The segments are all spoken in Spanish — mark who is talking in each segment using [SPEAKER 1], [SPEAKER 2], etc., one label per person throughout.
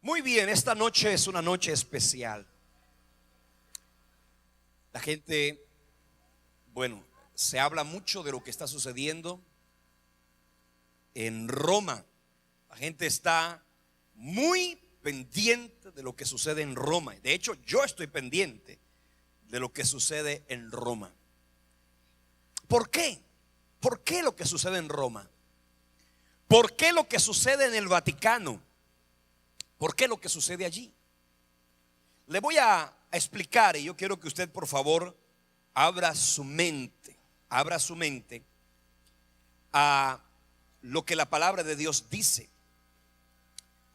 [SPEAKER 1] Muy bien, esta noche es una noche especial. La gente, se habla mucho de lo que está sucediendo en Roma. La gente está muy pendiente de lo que sucede en Roma. De hecho, yo estoy pendiente de lo que sucede en Roma. ¿Por qué? ¿Por qué lo que sucede en Roma? ¿Por qué lo que sucede en el Vaticano? ¿Por qué lo que sucede allí? Le voy a explicar, y yo quiero que usted, por favor, abra su mente a lo que la palabra de Dios dice.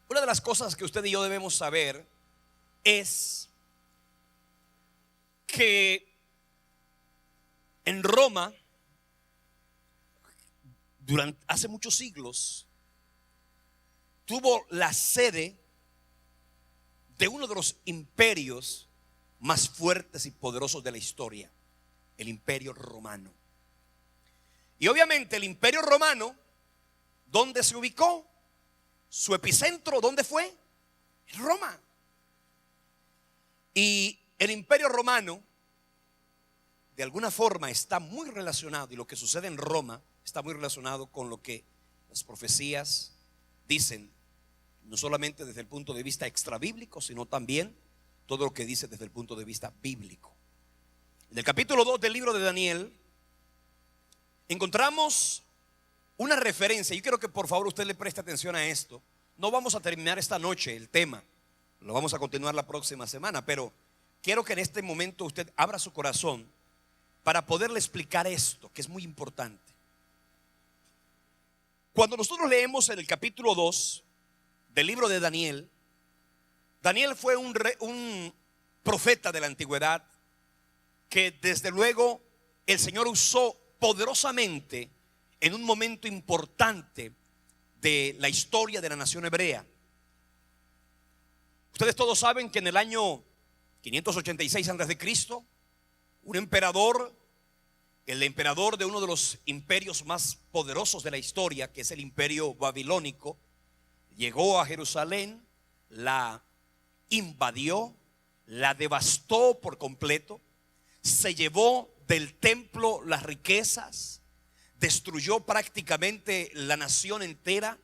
[SPEAKER 1] Una de las cosas que usted y yo debemos saber es que en Roma, hace muchos siglos, tuvo la sede de uno de los imperios más fuertes y poderosos de la historia, el Imperio Romano. Y obviamente el Imperio Romano, ¿dónde se ubicó? Su epicentro, ¿dónde fue? En Roma. Y el Imperio Romano, de alguna forma, está muy relacionado, y lo que sucede en Roma está muy relacionado con lo que las profecías dicen, no solamente desde el punto de vista extrabíblico, sino también todo lo que dice desde el punto de vista bíblico. En el capítulo 2 del libro de Daniel encontramos una referencia. Yo quiero que por favor usted le preste atención a esto. No vamos a terminar esta noche el tema, lo vamos a continuar la próxima semana, pero quiero que en este momento usted abra su corazón para poderle explicar esto, que es muy importante. Cuando nosotros leemos en el capítulo 2 del libro de Daniel, Daniel fue un profeta de la antigüedad que desde luego el Señor usó poderosamente en un momento importante de la historia de la nación hebrea. Ustedes todos saben que en el año 586 a.C., un emperador, el emperador de uno de los imperios más poderosos de la historia, que es el imperio babilónico, llegó a Jerusalén, la invadió, la devastó por completo, se llevó del templo las riquezas, destruyó prácticamente la nación entera.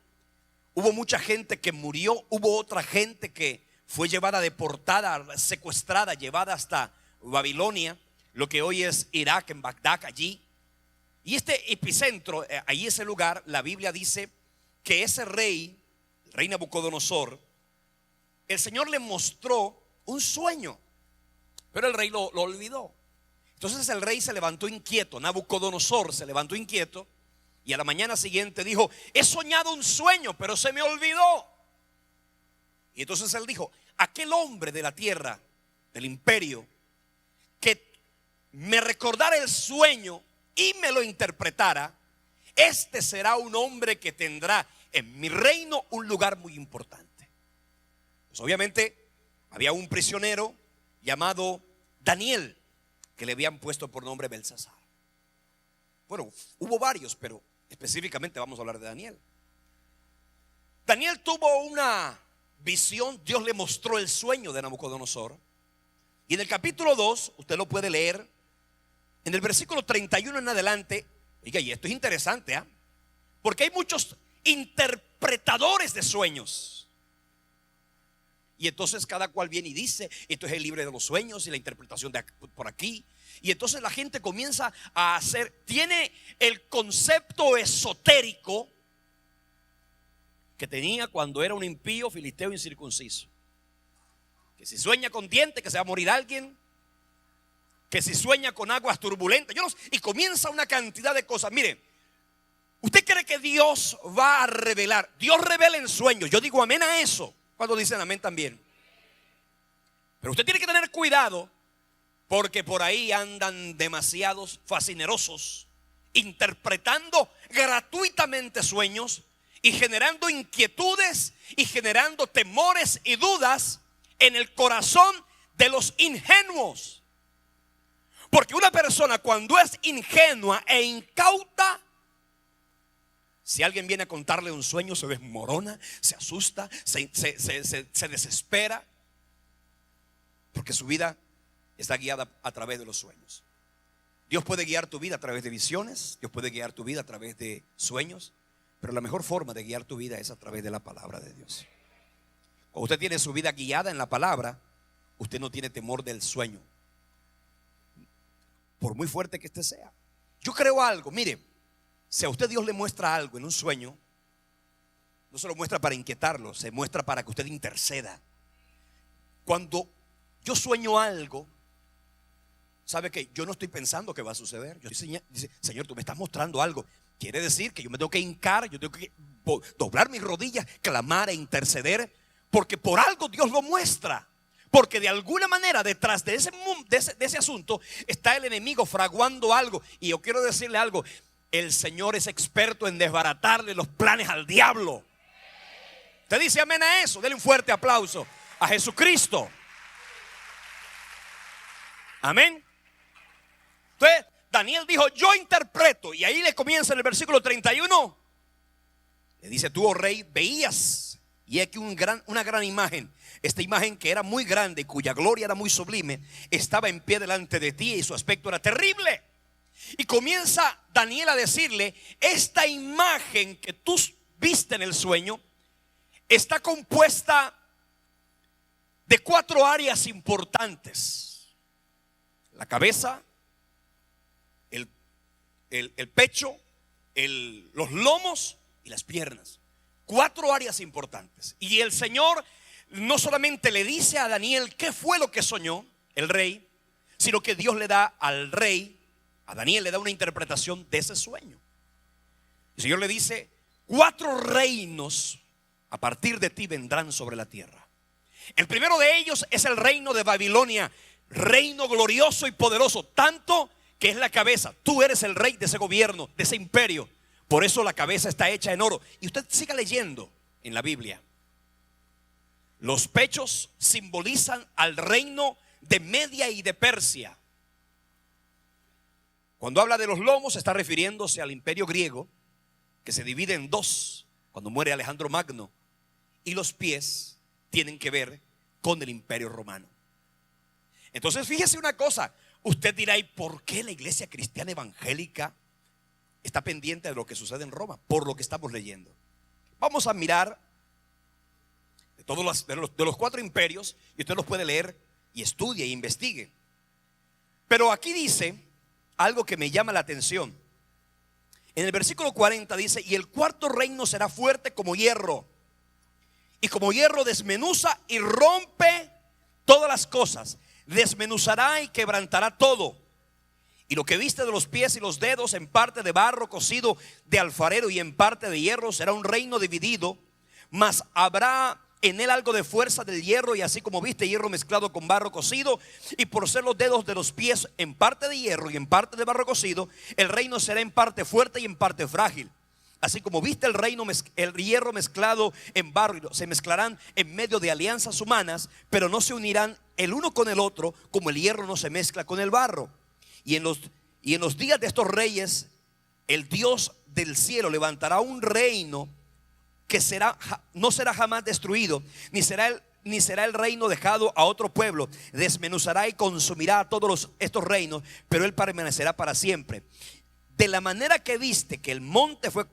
[SPEAKER 1] Hubo mucha gente que murió, hubo otra gente que fue llevada, deportada, secuestrada, llevada hasta Babilonia, lo que hoy es Irak, en Bagdad, allí. Y este epicentro, ahí ese lugar, la Biblia dice que ese rey, el rey Nabucodonosor, el Señor le mostró un sueño, pero el rey lo olvidó. Entonces el rey se levantó inquieto, Nabucodonosor se levantó inquieto, y a la mañana siguiente dijo: he soñado un sueño, pero se me olvidó. Y entonces él dijo: aquel hombre de la tierra, del imperio, que me recordara el sueño y me lo interpretara, este será un hombre que tendrá en mi reino un lugar muy importante. Pues obviamente había un prisionero llamado Daniel, que le habían puesto por nombre Belsasar. Bueno, hubo varios, pero específicamente vamos a hablar de Daniel. Daniel tuvo una visión, Dios le mostró el sueño de Nabucodonosor. Y en el capítulo 2, usted lo puede leer, en el versículo 31 en adelante. Oiga, y esto es interesante, porque hay muchos interpretadores de sueños. Y entonces cada cual viene y dice: esto es el libro de los sueños y la interpretación de por aquí. Y entonces la gente comienza a hacer, tiene el concepto esotérico que tenía cuando era un impío, filisteo, incircunciso. Que si sueña con dientes, que se va a morir alguien. Que si sueña con aguas turbulentas, y comienza una cantidad de cosas. Mire, ¿usted cree que Dios va a revelar? Dios revela en sueños. Yo digo amén a eso. ¿Cuándo dicen amén también? Pero usted tiene que tener cuidado, porque por ahí andan demasiados fascinerosos interpretando gratuitamente sueños y generando inquietudes y generando temores y dudas en el corazón de los ingenuos. Porque una persona, cuando es ingenua e incauta, Si alguien viene a contarle un sueño, se desmorona, se asusta, se desespera, porque su vida está guiada a través de los sueños. Dios puede guiar tu vida a través de visiones, Dios puede guiar tu vida a través de sueños, pero la mejor forma de guiar tu vida es a través de la palabra de Dios. Cuando usted tiene su vida guiada en la palabra, usted no tiene temor del sueño, por muy fuerte que este sea. Yo creo algo, mire, si a usted Dios le muestra algo en un sueño, no se lo muestra para inquietarlo, se muestra para que usted interceda. Cuando yo sueño algo, ¿sabe qué? Yo no estoy pensando que va a suceder. Yo dice, Señor, tú me estás mostrando algo. Quiere decir que yo me tengo que hincar, yo tengo que doblar mis rodillas, clamar e interceder, porque por algo Dios lo muestra. Porque de alguna manera detrás de ese asunto está el enemigo fraguando algo. Y yo quiero decirle algo: el Señor es experto en desbaratarle los planes al diablo. Usted dice amén a eso. Dele un fuerte aplauso a Jesucristo. Amén. Entonces Daniel dijo: yo interpreto. Y ahí le comienza en el versículo 31. Le dice: tú, oh rey, veías, y aquí una gran imagen. Esta imagen, que era muy grande, cuya gloria era muy sublime, estaba en pie delante de ti, y su aspecto era terrible. Y comienza Daniel a decirle: esta imagen que tú viste en el sueño está compuesta de 4 áreas importantes: la cabeza, el pecho, los lomos y las piernas. 4 áreas importantes. Y el Señor no solamente le dice a Daniel qué fue lo que soñó el rey, sino que Dios le da al rey, a Daniel le da una interpretación de ese sueño. El Señor le dice: 4 reinos a partir de ti vendrán sobre la tierra. El primero de ellos es el reino de Babilonia, reino glorioso y poderoso, tanto que es la cabeza. Tú eres el rey de ese gobierno, de ese imperio. Por eso la cabeza está hecha en oro. Y usted siga leyendo en la Biblia. Los pechos simbolizan al reino de Media y de Persia. Cuando habla de los lomos, está refiriéndose al imperio griego, que se divide en 2 cuando muere Alejandro Magno. Y los pies tienen que ver con el imperio romano. Entonces fíjese una cosa. Usted dirá: ¿y por qué la iglesia cristiana evangélica está pendiente de lo que sucede en Roma? Por lo que estamos leyendo. Vamos a mirar de los 4 imperios, y usted los puede leer y estudie e investigue. Pero aquí dice algo que me llama la atención. En el versículo 40 dice: y el 4.º reino será fuerte como hierro, y como hierro desmenuza y rompe todas las cosas, desmenuzará y quebrantará todo. Y lo que viste de los pies y los dedos, en parte de barro cocido de alfarero y en parte de hierro, será un reino dividido, mas habrá en él algo de fuerza del hierro, y así como viste hierro mezclado con barro cocido, y por ser los dedos de los pies en parte de hierro y en parte de barro cocido, el reino será en parte fuerte y en parte frágil. Así como viste el hierro mezclado en barro, se mezclarán en medio de alianzas humanas, pero no se unirán el uno con el otro, como el hierro no se mezcla con el barro. Y en los días de estos reyes, el Dios del cielo levantará un reino que no será jamás destruido, ni será el reino dejado a otro pueblo. Desmenuzará y consumirá a todos estos reinos, pero él permanecerá para siempre. De la manera que viste que del monte fue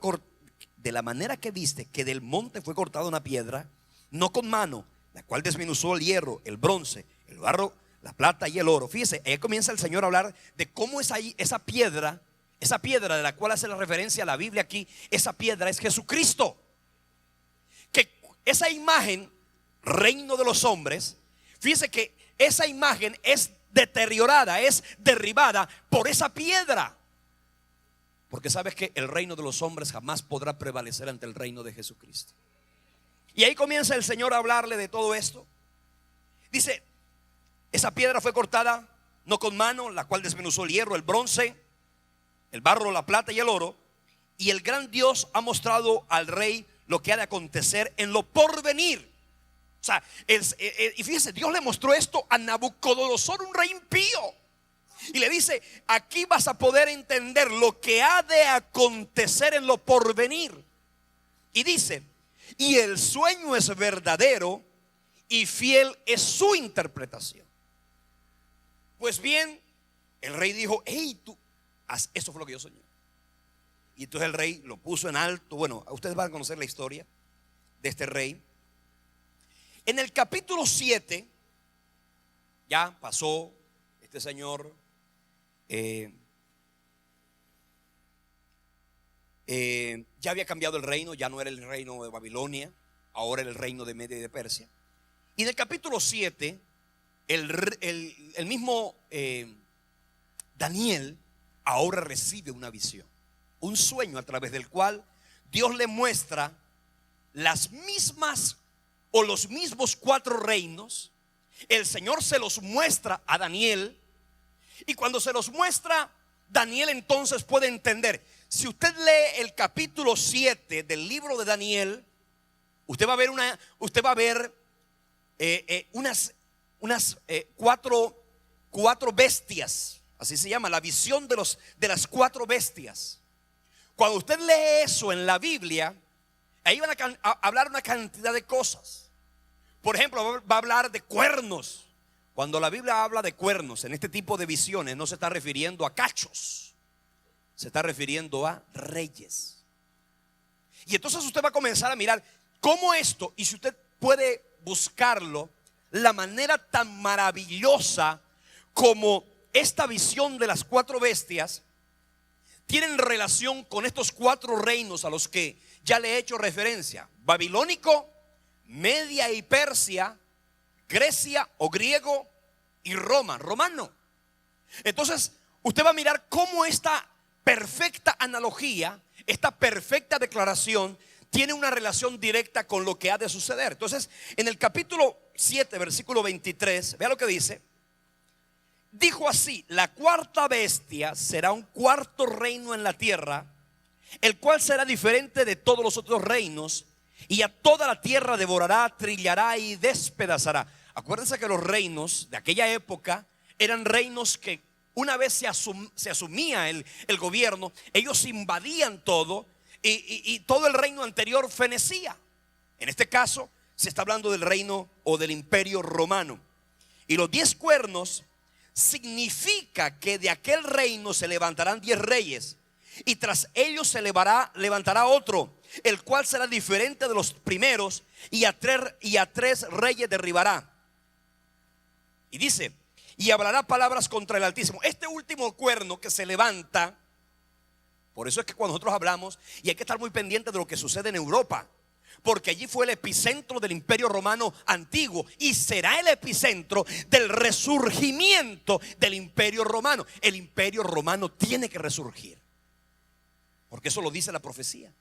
[SPEAKER 1] cortada una piedra, no con mano, la cual desmenuzó el hierro, el bronce, el barro, la plata y el oro. Fíjese, ahí comienza el Señor a hablar de cómo es ahí esa piedra de la cual hace la referencia a la Biblia aquí. Esa piedra es Jesucristo. Que esa imagen, reino de los hombres, fíjese que esa imagen es deteriorada, es derribada por esa piedra. Porque sabes que el reino de los hombres jamás podrá prevalecer ante el reino de Jesucristo. Y ahí comienza el Señor a hablarle de todo esto. Dice: esa piedra fue cortada no con mano, la cual desmenuzó el hierro, el bronce, el barro, la plata y el oro. Y el gran Dios ha mostrado al rey lo que ha de acontecer en lo porvenir. O sea, y fíjese, Dios le mostró esto a Nabucodonosor, un rey impío. Y le dice: aquí vas a poder entender lo que ha de acontecer en lo porvenir. Y dice, y el sueño es verdadero y fiel es su interpretación. Pues bien, el rey dijo, hey, tú, eso fue lo que yo soñé. Y entonces el rey lo puso en alto. Bueno, ustedes van a conocer la historia de este rey. En el capítulo 7, ya pasó este señor. Ya había cambiado el reino, ya no era el reino de Babilonia, ahora era el reino de Media y de Persia. Y en el capítulo 7, el mismo Daniel ahora recibe una visión, un sueño a través del cual Dios le muestra las mismas o los mismos 4 reinos. El Señor se los muestra a Daniel, y cuando se los muestra, Daniel entonces puede entender. Si usted lee el capítulo 7 del libro de Daniel, usted va a ver unas cuatro bestias, así se llama, la visión de las 4 bestias. Cuando usted lee eso en la Biblia, ahí van a hablar una cantidad de cosas. Por ejemplo, va a hablar de cuernos. Cuando la Biblia habla de cuernos en este tipo de visiones, no se está refiriendo a cachos, se está refiriendo a reyes. Y entonces usted va a comenzar a mirar cómo esto, y si usted puede buscarlo, la manera tan maravillosa como esta visión de las 4 bestias tienen relación con estos 4 reinos a los que ya le he hecho referencia: babilónico, Media y Persia, Grecia o griego y Roma, romano. Entonces usted va a mirar cómo esta perfecta analogía, esta perfecta declaración tiene una relación directa con lo que ha de suceder. Entonces, en el capítulo 7, versículo 23, vea lo que dice. Dijo así: la 4ª bestia será un 4º reino en la tierra, el cual será diferente de todos los otros reinos, y a toda la tierra devorará, trillará y despedazará. Acuérdense que los reinos de aquella época eran reinos que una vez se asumía el gobierno, ellos invadían todo, y todo el reino anterior fenecía. En este caso se está hablando del reino o del imperio romano. Y los 10 cuernos significa que de aquel reino se levantarán 10 reyes, y tras ellos se levantará otro, el cual será diferente de los primeros, y a 3 reyes derribará. Y dice: y hablará palabras contra el Altísimo. Este último cuerno que se levanta, por eso es que cuando nosotros hablamos, y hay que estar muy pendiente de lo que sucede en Europa, porque allí fue el epicentro del imperio romano antiguo, y será el epicentro del resurgimiento del imperio romano. El imperio romano tiene que resurgir, porque eso lo dice la profecía.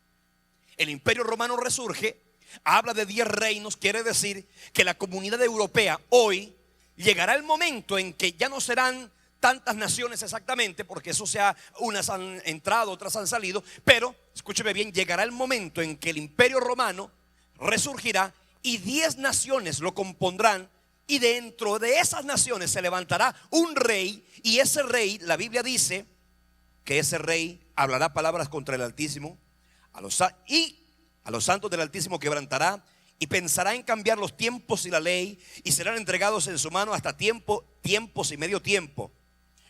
[SPEAKER 1] El imperio romano resurge, habla de 10 reinos, quiere decir que la comunidad europea hoy llegará el momento en que ya no serán tantas naciones exactamente, porque unas han entrado, otras han salido, pero escúcheme bien, llegará el momento en que el imperio romano resurgirá y 10 naciones lo compondrán, y dentro de esas naciones se levantará un rey, y ese rey, la Biblia dice que ese rey hablará palabras contra el Altísimo, a los santos del Altísimo quebrantará, y pensará en cambiar los tiempos y la ley, y serán entregados en su mano hasta tiempos y medio tiempo.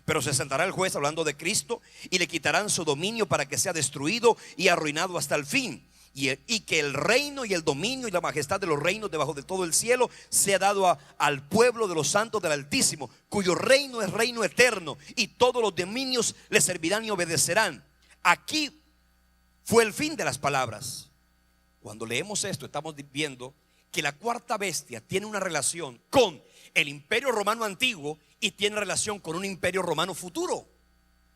[SPEAKER 1] Pero se sentará el juez, hablando de Cristo, y le quitarán su dominio para que sea destruido y arruinado hasta el fin. Y que el reino y el dominio y la majestad de los reinos debajo de todo el cielo sea dado al pueblo de los santos del Altísimo, cuyo reino es reino eterno, y todos los dominios le servirán y obedecerán. Aquí fue el fin de las palabras. Cuando leemos esto, estamos viendo que la 4ª bestia tiene una relación con el imperio romano antiguo y tiene relación con un imperio romano futuro.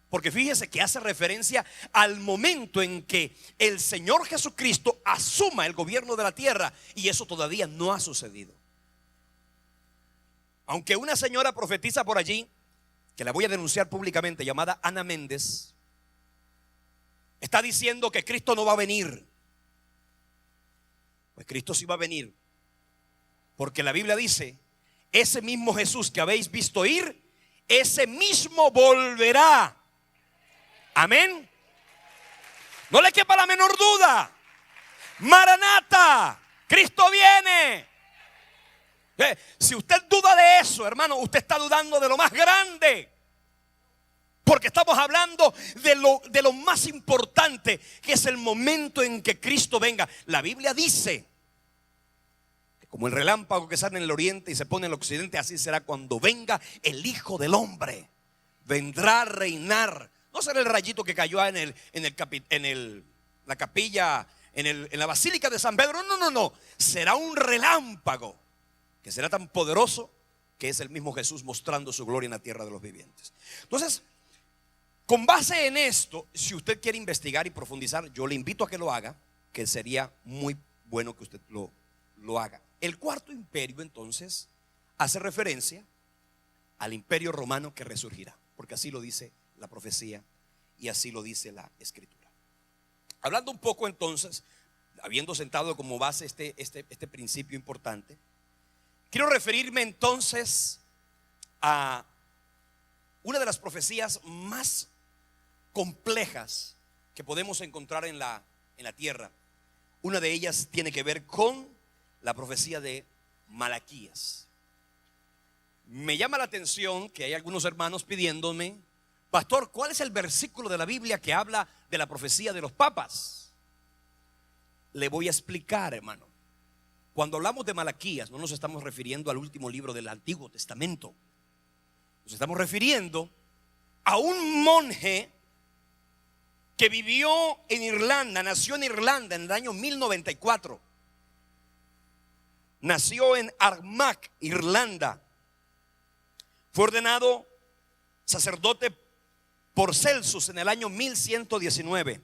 [SPEAKER 1] Porque fíjese que hace referencia al momento en que el Señor Jesucristo asuma el gobierno de la tierra, y eso todavía no ha sucedido. Aunque una señora profetiza por allí, que la voy a denunciar públicamente, llamada Ana Méndez, está diciendo que Cristo no va a venir. Pues Cristo sí va a venir, porque la Biblia dice: ese mismo Jesús que habéis visto ir, ese mismo volverá. Amén. No le quepa la menor duda. Maranata, Cristo viene. Si usted duda de eso, hermano, usted está dudando de lo más grande. Porque estamos hablando de lo más importante, que es el momento en que Cristo venga. La Biblia dice que como el relámpago que sale en el oriente y se pone en el occidente, así será cuando venga el Hijo del Hombre. Vendrá a reinar. No será el rayito que cayó en la capilla, en la Basílica de San Pedro. No. Será un relámpago que será tan poderoso que es el mismo Jesús mostrando su gloria en la tierra de los vivientes. Entonces, con base en esto, si usted quiere investigar y profundizar, yo le invito a que lo haga, que sería muy bueno que usted lo haga. El cuarto imperio, entonces, hace referencia al imperio romano que resurgirá, porque así lo dice la profecía y así lo dice la escritura. Hablando un poco entonces, habiendo sentado como base este principio importante, quiero referirme entonces a una de las profecías más complejas que podemos encontrar en la tierra. Una de ellas tiene que ver con la profecía de Malaquías. Me llama la atención que hay algunos hermanos pidiéndome: pastor, ¿cuál es el versículo de la Biblia que habla de la profecía de los papas? Le voy a explicar, hermano. Cuando hablamos de Malaquías, no nos estamos refiriendo al último libro del Antiguo Testamento. Nos estamos refiriendo a un monje que vivió en Irlanda, nació en Irlanda en el año 1094. Nació en Armagh, Irlanda. Fue ordenado sacerdote por Celsus en el año 1119.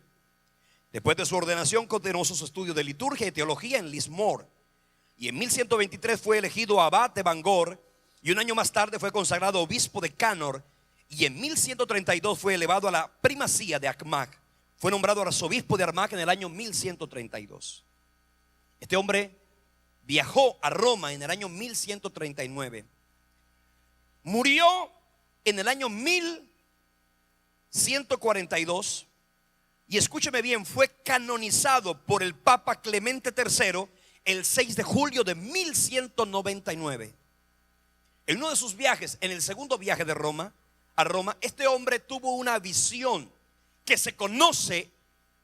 [SPEAKER 1] Después de su ordenación continuó sus estudios de liturgia y teología en Lismore. Y en 1123 fue elegido abad de Bangor. Y un año más tarde fue consagrado obispo de Canor. Y en 1132 fue elevado a la primacía de Armagh. Fue nombrado arzobispo de Armagh en el año 1132. Este hombre viajó a Roma en el año 1139. Murió en el año 1142. Y escúcheme bien, fue canonizado por el Papa Clemente III el 6 de julio de 1199. En uno de sus viajes, en el segundo viaje a Roma, este hombre tuvo una visión que se conoce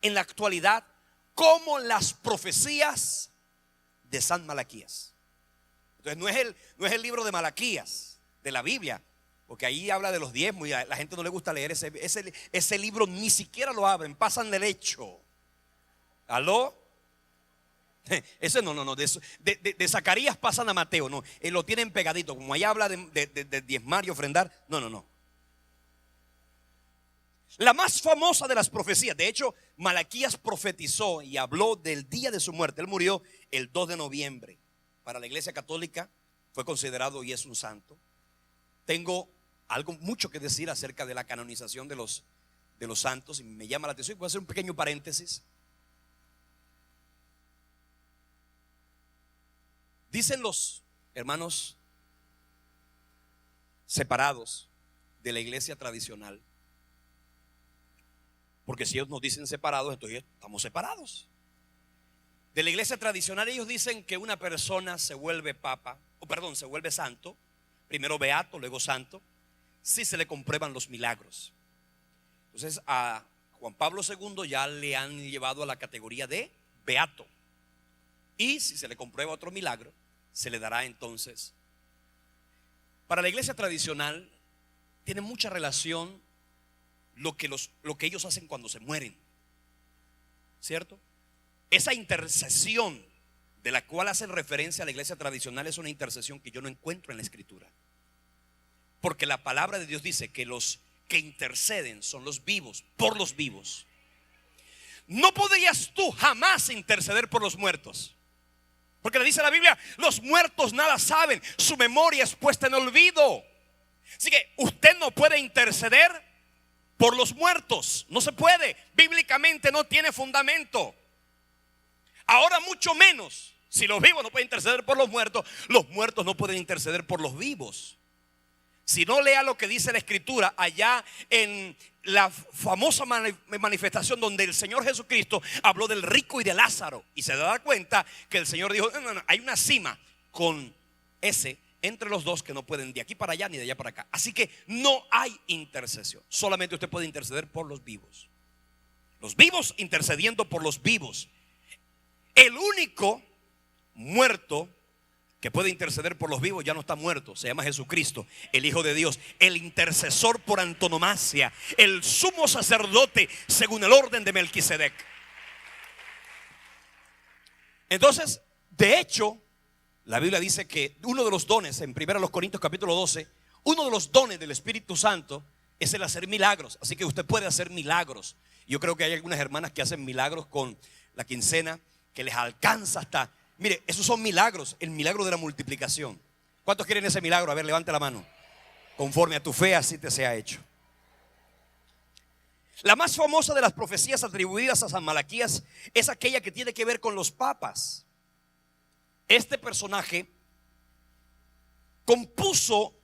[SPEAKER 1] en la actualidad como las profecías de San Malaquías. Entonces no es el libro de Malaquías de la Biblia, porque ahí habla de los diezmos y a la gente no le gusta leer ese libro, ni siquiera lo abren, pasan del hecho. ¿Aló? Ese no, de Zacarías pasan a Mateo, no, lo tienen pegadito, como ahí habla de diezmar y ofrendar, no. La más famosa de las profecías, de hecho, Malaquías profetizó y habló del día de su muerte. Él murió el 2 de noviembre. Para la Iglesia Católica fue considerado y es un santo. Tengo mucho que decir acerca de la canonización de los santos y me llama la atención. Voy a hacer un pequeño paréntesis. Dicen los hermanos separados de la iglesia tradicional, porque si ellos nos dicen separados, entonces estamos separados. De la iglesia tradicional ellos dicen que una persona se vuelve se vuelve santo, primero beato, luego santo, si se le comprueban los milagros. Entonces a Juan Pablo II ya le han llevado a la categoría de beato. Y si se le comprueba otro milagro, se le dará entonces. Para la iglesia tradicional tiene mucha relación lo que ellos hacen cuando se mueren, ¿cierto? Esa intercesión de la cual hacen referencia a la iglesia tradicional es una intercesión que yo no encuentro en la escritura. Porque la palabra de Dios dice que los que interceden son los vivos, por los vivos. No podrías tú jamás interceder por los muertos. Porque le dice la Biblia, los muertos nada saben, su memoria es puesta en olvido. Así que usted no puede interceder por los muertos, no se puede, bíblicamente no tiene fundamento. Ahora mucho menos, si los vivos no pueden interceder por los muertos no pueden interceder por los vivos. Si no, lea lo que dice la Escritura allá en la famosa manifestación donde el Señor Jesucristo habló del rico y de Lázaro, y se da cuenta que el Señor dijo: no, hay una cima con ese entre los dos que no pueden de aquí para allá ni de allá para acá. Así que no hay intercesión. Solamente usted puede interceder por los vivos. Los vivos intercediendo por los vivos. El único muerto que puede interceder por los vivos ya no está muerto, se llama Jesucristo, el Hijo de Dios, el intercesor por antonomasia, el sumo sacerdote según el orden de Melquisedec. Entonces, de hecho, la Biblia dice que uno de los dones, en 1 Corintios capítulo 12, uno de los dones del Espíritu Santo es el hacer milagros. Así que usted puede hacer milagros. Yo creo que hay algunas hermanas que hacen milagros con la quincena, que les alcanza hasta... Mire, esos son milagros, el milagro de la multiplicación. ¿Cuántos quieren ese milagro? A ver, levante la mano. Conforme a tu fe, así te sea hecho. La más famosa de las profecías atribuidas a San Malaquías es aquella que tiene que ver con los papas. Este personaje compuso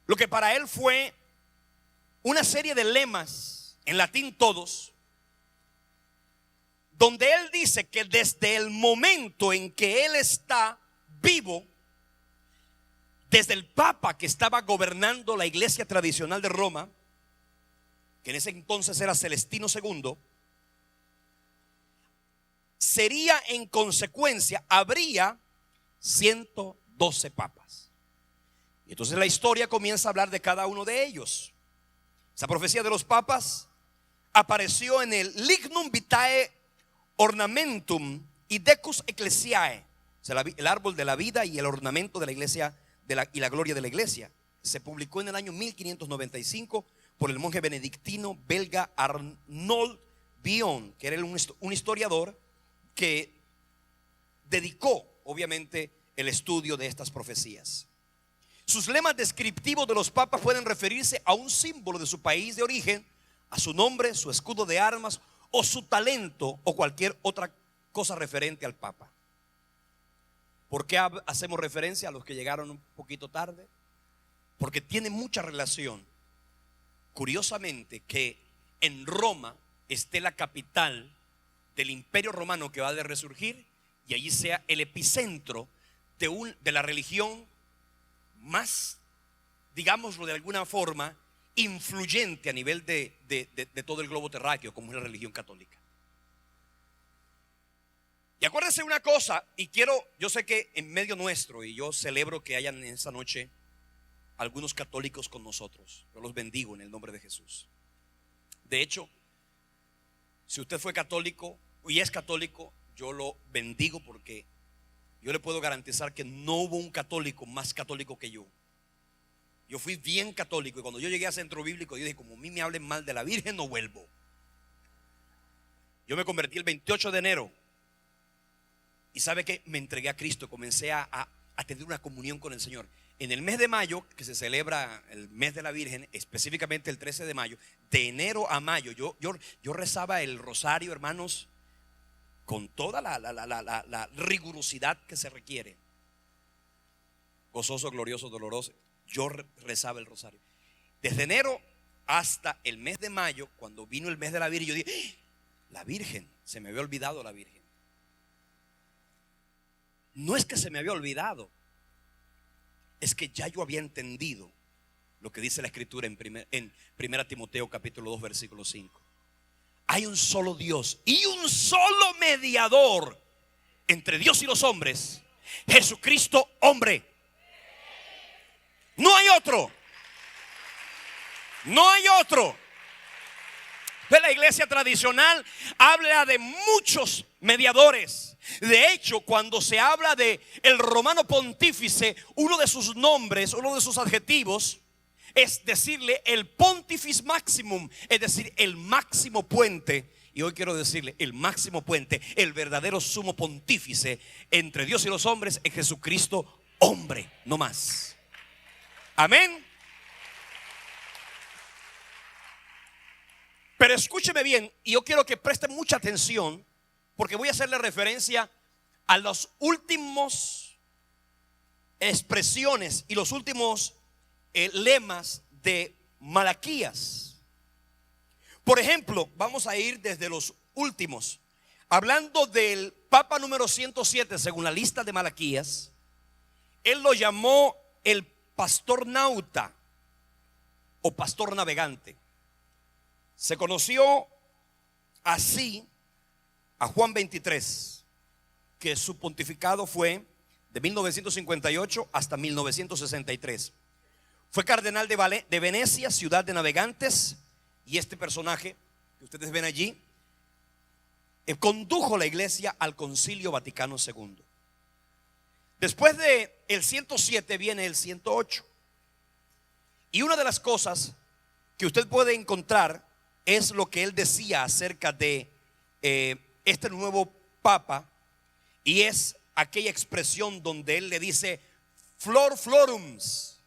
[SPEAKER 1] lo que para él fue una serie de lemas, en latín todos, donde él dice que desde el momento en que él está vivo, desde el papa que estaba gobernando la iglesia tradicional de Roma, que en ese entonces era Celestino II, sería en consecuencia, habría 112 papas. Y entonces la historia comienza a hablar de cada uno de ellos. Esa profecía de los papas apareció en el Lignum Vitae Ornamentum y Decus Ecclesiae, o sea, el árbol de la vida y el ornamento de la iglesia y la gloria de la iglesia. Se publicó en el año 1595 por el monje benedictino belga Arnold Bion, que era un historiador que dedicó obviamente el estudio de estas profecías. Sus lemas descriptivos de los papas pueden referirse a un símbolo de su país de origen, a su nombre, su escudo de armas o su talento o cualquier otra cosa referente al papa. ¿Por qué hacemos referencia a los que llegaron un poquito tarde? Porque tiene mucha relación, curiosamente, que en Roma esté la capital del Imperio Romano que va a resurgir, y allí sea el epicentro de la religión más, digámoslo de alguna forma, influyente a nivel de todo el globo terráqueo, como es la religión católica. Y acuérdense una cosa, y yo sé que en medio nuestro, y yo celebro que hayan en esta noche algunos católicos con nosotros. Yo los bendigo en el nombre de Jesús. De hecho, si usted fue católico y es católico, yo lo bendigo, porque yo le puedo garantizar que no hubo un católico más católico que yo. Yo fui bien católico, y cuando yo llegué a Centro Bíblico, yo dije: como a mí me hablen mal de la Virgen, no vuelvo. Yo me convertí el 28 de enero. Y sabe que me entregué a Cristo, comencé a tener una comunión con el Señor. En el mes de mayo, que se celebra el mes de la Virgen, específicamente el 13 de mayo, de enero a mayo, yo rezaba el rosario, hermanos, con toda la rigurosidad que se requiere. Gozoso, glorioso, doloroso. Yo rezaba el rosario desde enero hasta el mes de mayo. Cuando vino el mes de la Virgen, yo dije: la Virgen, se me había olvidado la Virgen. No es que se me había olvidado, es que ya yo había entendido lo que dice la Escritura en 1 Timoteo capítulo 2 versículo 5. Hay un solo Dios y un solo mediador entre Dios y los hombres, Jesucristo hombre. No hay otro. No hay otro. De la iglesia tradicional habla de muchos mediadores. De hecho, cuando se habla de el romano pontífice, uno de sus nombres, uno de sus adjetivos, es decirle el pontifex maximum, es decir, el máximo puente. Y hoy quiero decirle: el máximo puente, el verdadero sumo pontífice entre Dios y los hombres es Jesucristo hombre, no más. Amén. Pero escúcheme bien, y yo quiero que presten mucha atención, porque voy a hacerle referencia a las últimas expresiones y los últimos lemas de Malaquías. Por ejemplo, vamos a ir desde los últimos. Hablando del Papa número 107, según la lista de Malaquías, él lo llamó el pastor nauta o pastor navegante. Se conoció así a Juan 23, que su pontificado fue de 1958 hasta 1963. Fue cardenal de Venecia, ciudad de navegantes, y este personaje que ustedes ven allí condujo la iglesia al Concilio Vaticano II. Después de el 107 viene el 108. Y una de las cosas que usted puede encontrar es lo que él decía acerca de este nuevo papa, y es aquella expresión donde él le dice flor florums.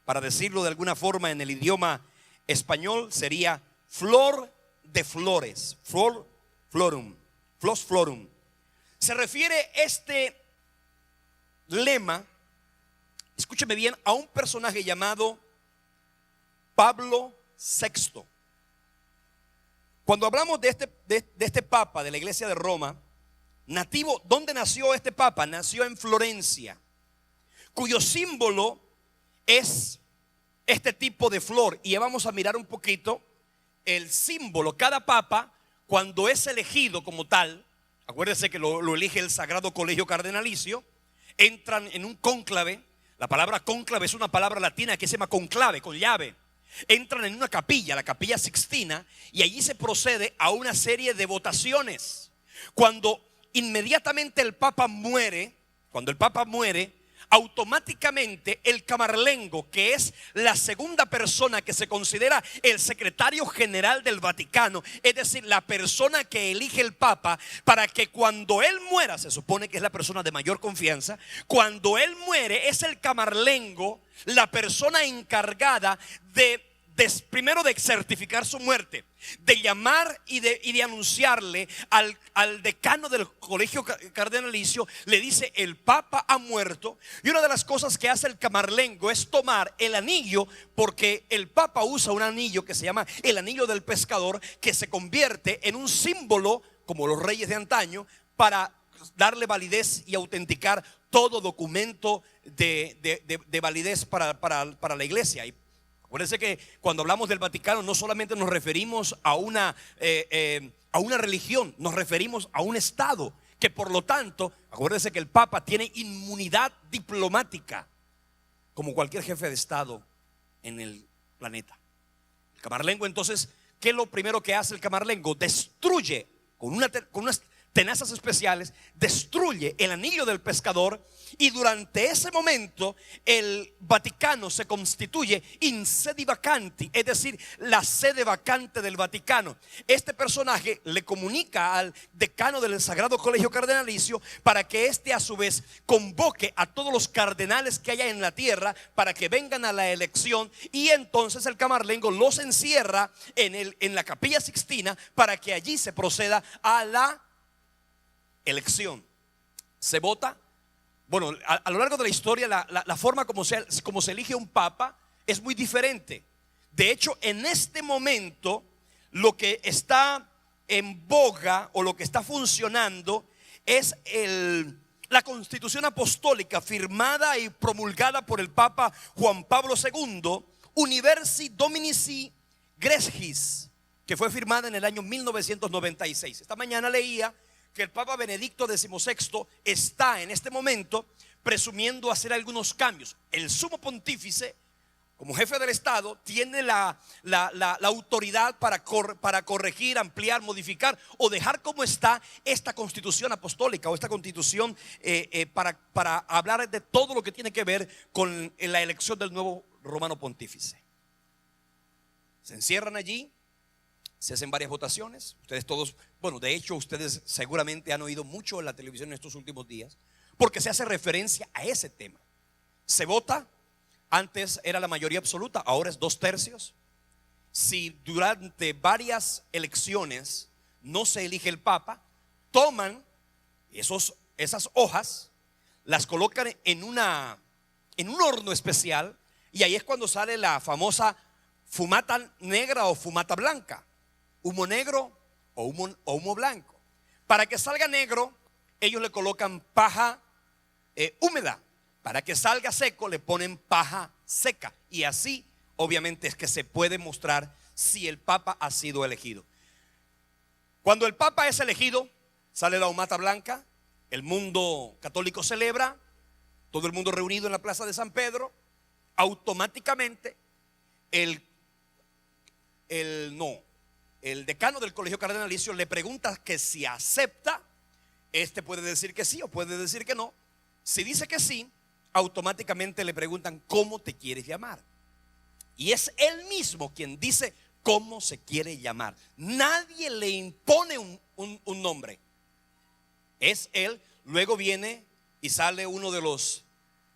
[SPEAKER 1] Para decirlo de alguna forma en el idioma español sería flor de flores, flor florum, flos florum. Se refiere este lema, escúcheme bien, a un personaje llamado Pablo VI. Cuando hablamos de este papa de la iglesia de Roma, nativo, ¿dónde nació este papa? Nació en Florencia, cuyo símbolo es este tipo de flor. Y ya vamos a mirar un poquito el símbolo. Cada papa, cuando es elegido como tal, acuérdense que lo elige el Sagrado Colegio Cardenalicio, entran en un cónclave. La palabra cónclave es una palabra latina que se llama conclave, con llave. Entran en una capilla, la Capilla Sixtina, y allí se procede a una serie de votaciones. Cuando inmediatamente el Papa muere, automáticamente el camarlengo, que es la segunda persona que se considera el secretario general del Vaticano, es decir, la persona que elige el Papa, para que cuando él muera, se supone que es la persona de mayor confianza, cuando él muere es el camarlengo la persona encargada de primero de certificar su muerte, de llamar y de anunciarle al decano del colegio cardenalicio. Le dice: el papa ha muerto. Y una de las cosas que hace el camarlengo es tomar el anillo, porque el papa usa un anillo que se llama el anillo del pescador, que se convierte en un símbolo, como los reyes de antaño, para darle validez y autenticar todo documento de validez para la iglesia. Y acuérdense que cuando hablamos del Vaticano no solamente nos referimos a una religión, nos referimos a un estado, que por lo tanto, acuérdense que el Papa tiene inmunidad diplomática como cualquier jefe de estado en el planeta. El camarlengo, entonces, ¿qué es lo primero que hace el camarlengo? Destruye con unas tenazas especiales, destruye el anillo del pescador, y durante ese momento el Vaticano se constituye in sede vacanti, es decir, la sede vacante del Vaticano. Este personaje le comunica al decano del Sagrado Colegio Cardenalicio para que éste a su vez convoque a todos los cardenales que haya en la tierra para que vengan a la elección, y entonces el camarlengo los encierra en la Capilla Sixtina para que allí se proceda a la elección. Se vota. Bueno, a lo largo de la historia la forma como se elige un papa es muy diferente. De hecho, en este momento lo que está en boga o lo que está funcionando es la Constitución Apostólica firmada y promulgada por el Papa Juan Pablo II, Universi Dominici Gregis, que fue firmada en el año 1996. Esta mañana leía que el Papa Benedicto XVI está en este momento presumiendo hacer algunos cambios. El sumo pontífice, como jefe del Estado, tiene la autoridad para corregir, ampliar, modificar o dejar como está esta constitución apostólica o esta constitución para hablar de todo lo que tiene que ver con la elección del nuevo romano pontífice. Se encierran allí. Se hacen varias votaciones. Ustedes todos, bueno, de hecho ustedes seguramente han oído mucho en la televisión en estos últimos días, porque se hace referencia a ese tema. Se vota. Antes era la mayoría absoluta, ahora es 2/3. Si durante varias elecciones no se elige el Papa, toman esas hojas, las colocan en un horno especial, Y ahí es cuando sale la famosa fumata negra o fumata blanca, humo negro o humo blanco. Para que salga negro, ellos le colocan paja húmeda. Para que salga seco, le ponen paja seca. Y así, obviamente, es que se puede mostrar si el Papa ha sido elegido. Cuando el Papa es elegido, sale la humata blanca, el mundo católico celebra, todo el mundo reunido en la plaza de San Pedro. Automáticamente el decano del colegio cardenalicio le pregunta que si acepta. Este puede decir que sí o puede decir que no. Si dice que sí, automáticamente le preguntan cómo te quieres llamar. Y es él mismo quien dice cómo se quiere llamar. Nadie le impone un nombre. Es él. Luego viene y sale uno de los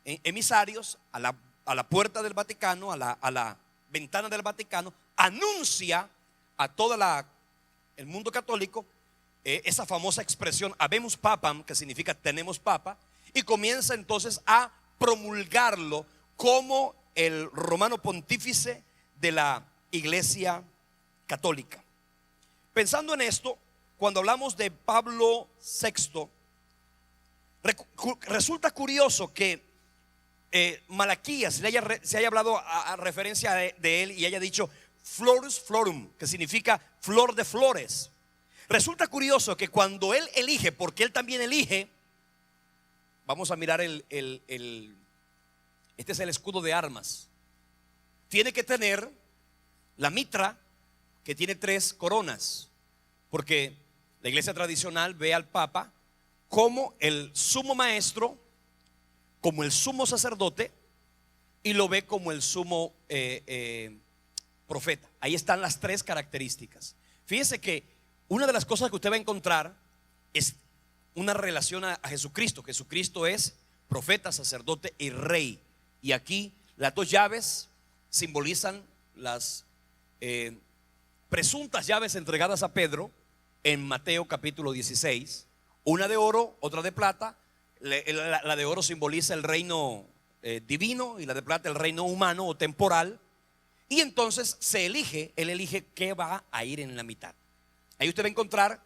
[SPEAKER 1] emisarios a la puerta del Vaticano, a la ventana del Vaticano, anuncia a todo el mundo católico esa famosa expresión habemus papam, que significa tenemos papa, y comienza entonces a promulgarlo como el romano pontífice de la Iglesia Católica. Pensando en esto, cuando hablamos de Pablo VI, resulta curioso que Malaquías se haya hablado a referencia de él y haya dicho florus florum, que significa flor de flores. Resulta curioso que cuando él elige, porque él también elige, vamos a mirar este es el escudo de armas. Tiene que tener la mitra, que tiene 3 coronas, porque la iglesia tradicional ve al Papa como el sumo maestro, como el sumo sacerdote, y lo ve como el sumo profeta. Ahí están las 3 características. Fíjese que una de las cosas que usted va a encontrar es una relación a Jesucristo. Jesucristo es profeta, sacerdote y rey. Y aquí las 2 llaves simbolizan las presuntas llaves entregadas a Pedro en Mateo capítulo 16. Una de oro, otra de plata. La de oro simboliza el reino divino y la de plata el reino humano o temporal. Y entonces él elige qué va a ir en la mitad. Ahí usted va a encontrar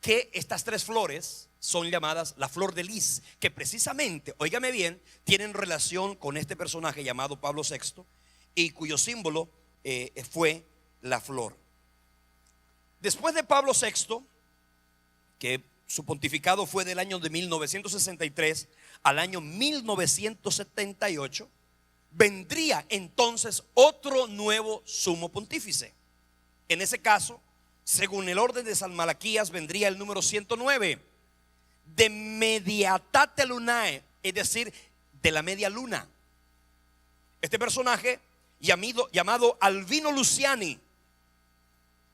[SPEAKER 1] que estas 3 flores son llamadas la flor de lis, que precisamente, óigame bien, tienen relación con este personaje llamado Pablo VI y cuyo símbolo fue la flor. Después de Pablo VI, que su pontificado fue del año de 1963 al año 1978, vendría entonces otro nuevo sumo pontífice. En ese caso, según el orden de San Malaquías, vendría el número 109 de Mediatate Lunae, es decir, de la media luna. Este personaje llamado Albino Luciani,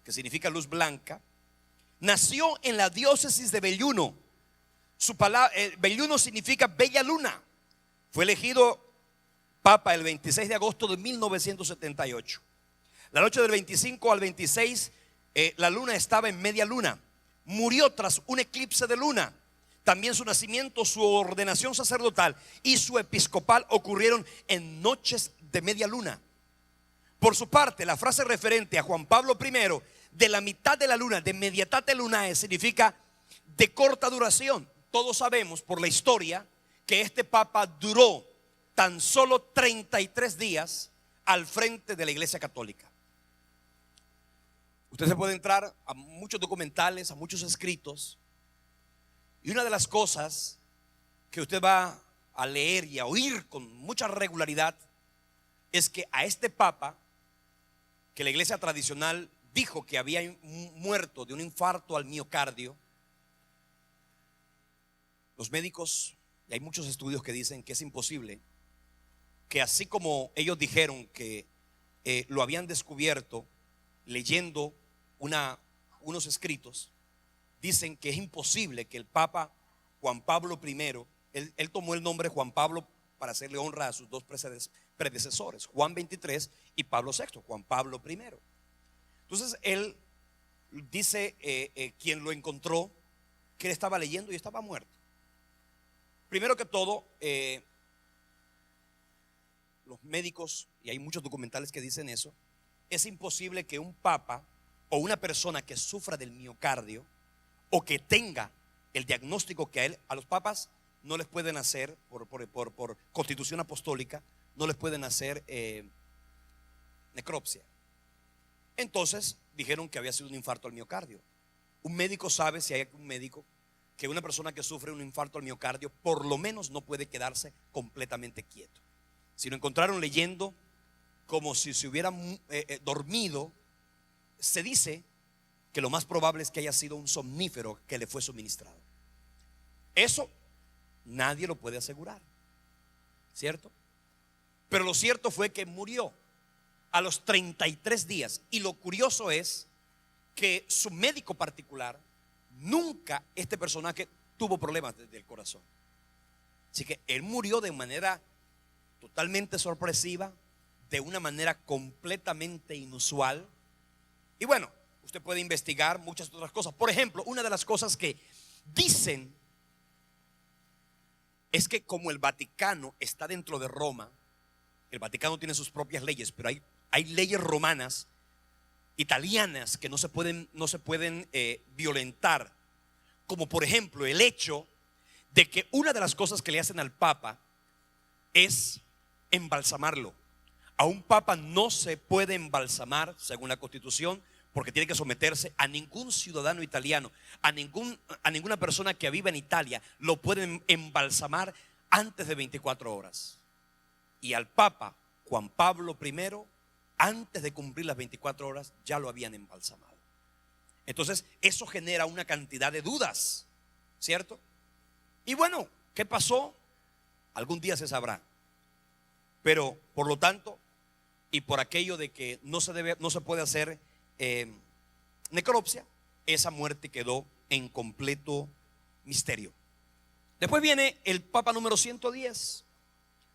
[SPEAKER 1] que significa luz blanca, nació en la diócesis de Belluno. Su palabra, Belluno significa bella luna. Fue elegido papa el 26 de agosto de 1978. La noche del 25 al 26, la luna estaba en media luna. Murió tras un eclipse de luna. También su nacimiento, su ordenación sacerdotal y su episcopal ocurrieron en noches de media luna. Por su parte, la frase referente a Juan Pablo I, de la mitad de la luna, de mediatate lunae, significa de corta duración. Todos sabemos por la historia que este papa duró tan solo 33 días al frente de la Iglesia Católica. Usted se puede entrar a muchos documentales, a muchos escritos, y una de las cosas que usted va a leer y a oír con mucha regularidad es que a este papa, que la iglesia tradicional dijo que había muerto de un infarto al miocardio, los médicos, y hay muchos estudios que dicen que es imposible, que así como ellos dijeron que lo habían descubierto leyendo unos escritos, dicen que es imposible que el Papa Juan Pablo I, él tomó el nombre Juan Pablo para hacerle honra a sus 2 predecesores, Juan XXIII y Pablo VI, Juan Pablo I. Entonces él dice, quien lo encontró, que él estaba leyendo y estaba muerto. Primero que todo, los médicos, y hay muchos documentales que dicen eso, es imposible que un papa o una persona que sufra del miocardio o que tenga el diagnóstico que a los papas no les pueden hacer, por constitución apostólica, no les pueden hacer necropsia. Entonces dijeron que había sido un infarto al miocardio. Un médico sabe, si hay un médico, que una persona que sufre un infarto al miocardio por lo menos no puede quedarse completamente quieto. Si lo encontraron leyendo como si se hubiera dormido, se dice que lo más probable es que haya sido un somnífero que le fue suministrado. Eso nadie lo puede asegurar, ¿cierto? Pero lo cierto fue que murió a los 33 días. Y lo curioso es que su médico particular, nunca este personaje tuvo problemas del corazón. Así que él murió de manera totalmente sorpresiva, de una manera completamente inusual. Y bueno, usted puede investigar muchas otras cosas. Por ejemplo, una de las cosas que dicen es que como el Vaticano está dentro de Roma, el Vaticano tiene sus propias leyes, pero hay leyes romanas, italianas, que no se pueden violentar. Como por ejemplo el hecho de que una de las cosas que le hacen al Papa es embalsamarlo. A un Papa no se puede embalsamar según la Constitución, porque tiene que someterse a ningún ciudadano italiano, a ninguna persona que viva en Italia lo pueden embalsamar antes de 24 horas. Y al Papa Juan Pablo I, antes de cumplir las 24 horas, ya lo habían embalsamado. Entonces eso genera una cantidad de dudas, ¿cierto? Y bueno, ¿qué pasó? Algún día se sabrá. Pero por lo tanto, y por aquello de que no se puede hacer necropsia, esa muerte quedó en completo misterio. Después viene el Papa número 110,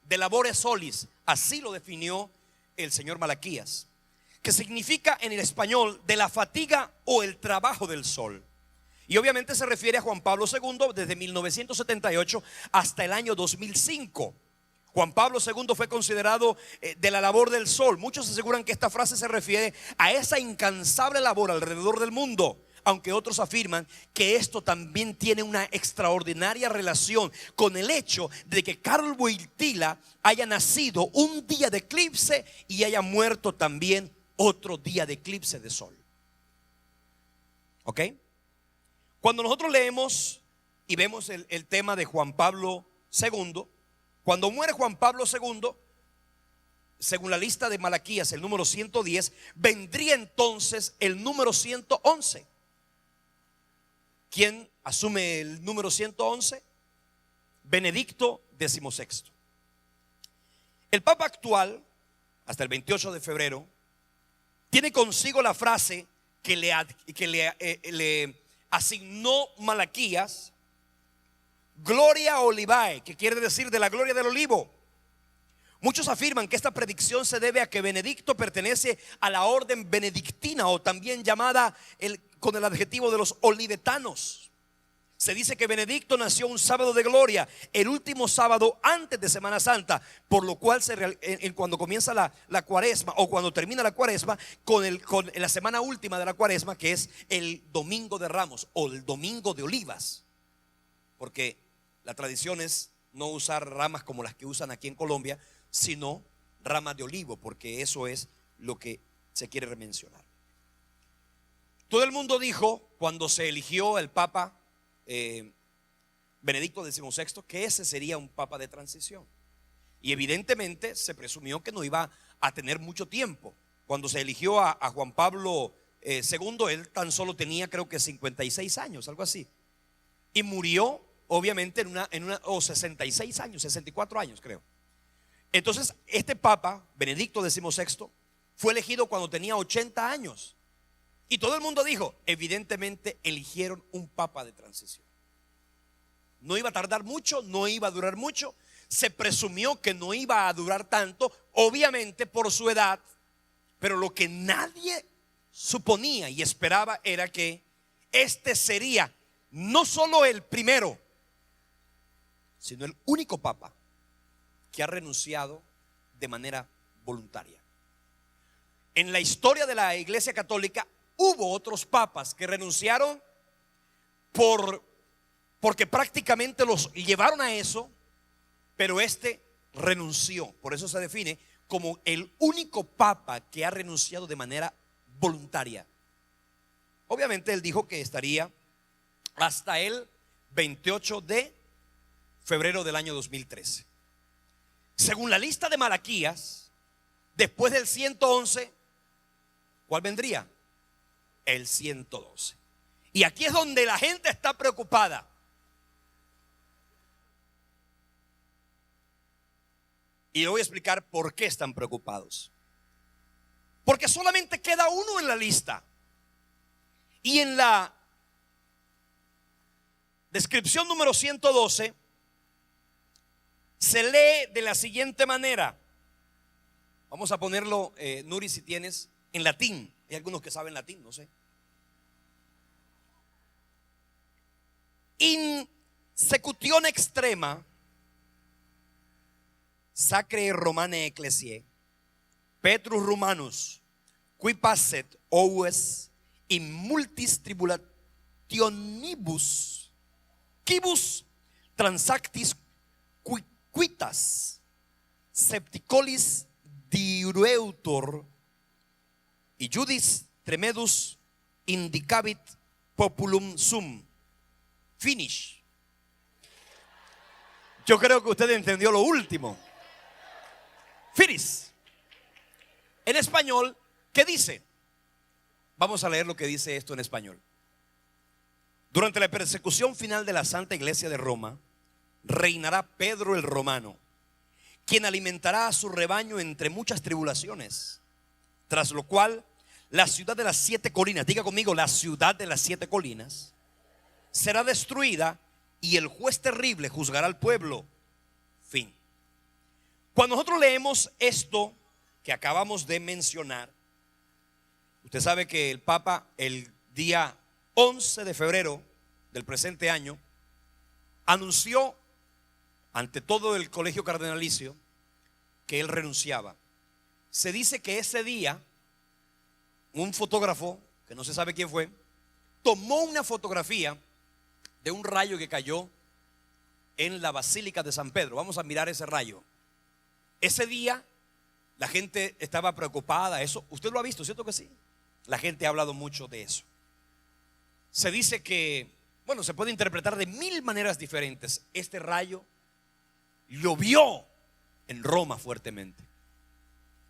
[SPEAKER 1] de labore solis, así lo definió el señor Malaquías, que significa en el español de la fatiga o el trabajo del sol. Y obviamente se refiere a Juan Pablo II desde 1978 hasta el año 2005. Juan Pablo II fue considerado de la labor del sol. Muchos aseguran que esta frase se refiere a esa incansable labor alrededor del mundo, aunque otros afirman que esto también tiene una extraordinaria relación con el hecho de que Karol Wojtyła haya nacido un día de eclipse y haya muerto también otro día de eclipse de sol. ¿Ok? Cuando nosotros leemos y vemos el tema de Juan Pablo II, cuando muere Juan Pablo II, según la lista de Malaquías, el número 110, vendría entonces el número 111. ¿Quién asume el número 111? Benedicto XVI. El Papa actual, hasta el 28 de febrero, tiene consigo la frase que le asignó Malaquías, Gloria Olivae, que quiere decir de la gloria del olivo. Muchos afirman que esta predicción se debe a que Benedicto pertenece a la orden benedictina, o también llamada con el adjetivo de los olivetanos. Se dice que Benedicto nació un sábado de gloria, el último sábado antes de Semana Santa, por lo cual cuando comienza la cuaresma, o cuando termina la cuaresma, con la semana última de la cuaresma, que es el Domingo de Ramos o el Domingo de Olivas, porque la tradición es no usar ramas como las que usan aquí en Colombia, sino ramas de olivo, porque eso es lo que se quiere mencionar. Todo el mundo dijo cuando se eligió el Papa Benedicto XVI que ese sería un Papa de transición, y evidentemente se presumió que no iba a tener mucho tiempo. Cuando se eligió a Juan Pablo II, él tan solo tenía, creo que 56 años, algo así, y murió obviamente o 66 años, 64 años creo. Entonces este Papa Benedicto XVI fue elegido cuando tenía 80 años, y todo el mundo dijo, evidentemente eligieron un Papa de transición. No iba a tardar mucho, no iba a durar mucho. Se presumió que no iba a durar tanto, obviamente por su edad, pero lo que nadie suponía y esperaba era que este sería no solo el primero, sino el único Papa que ha renunciado de manera voluntaria. En la historia de la Iglesia Católica hubo otros papas que renunciaron porque prácticamente los llevaron a eso, pero este renunció. Por eso se define como el único papa que ha renunciado de manera voluntaria. Obviamente él dijo que estaría hasta el 28 de febrero del año 2013. Según la lista de Malaquías, después del 111, ¿cuál vendría? El 112. Y aquí es donde la gente está preocupada. Y le voy a explicar por qué están preocupados. Porque solamente queda uno en la lista. Y en la descripción número 112 se lee de la siguiente manera. Vamos a ponerlo, Nuri, si tienes, en latín. Hay algunos que saben latín, no sé. In secutione extrema sacre Romane ecclesiae Petrus Romanus qui passet oves in multis tribulationibus quibus transactis quitas septicolis diureutor y judis tremendus indicabit populum sum. Finish. Yo creo que usted entendió lo último. Finish. En español, ¿qué dice? Vamos a leer lo que dice esto en español. Durante la persecución final de la Santa Iglesia de Roma, reinará Pedro el Romano, quien alimentará a su rebaño entre muchas tribulaciones, tras lo cual la ciudad de las 7 colinas, diga conmigo, la ciudad de las 7 colinas, será destruida y el juez terrible juzgará al pueblo. Fin. Cuando nosotros leemos esto que acabamos de mencionar, usted sabe que el Papa el día 11 de febrero del presente año anunció ante todo el colegio cardenalicio que él renunciaba. Se dice que ese día un fotógrafo, que no se sabe quién fue, tomó una fotografía de un rayo que cayó en la Basílica de San Pedro. Vamos a mirar ese rayo. Ese día la gente estaba preocupada. Eso, usted lo ha visto, ¿cierto que sí? La gente ha hablado mucho de eso. Se dice que, bueno, se puede interpretar de 1000 maneras diferentes. Este rayo llovió en Roma fuertemente.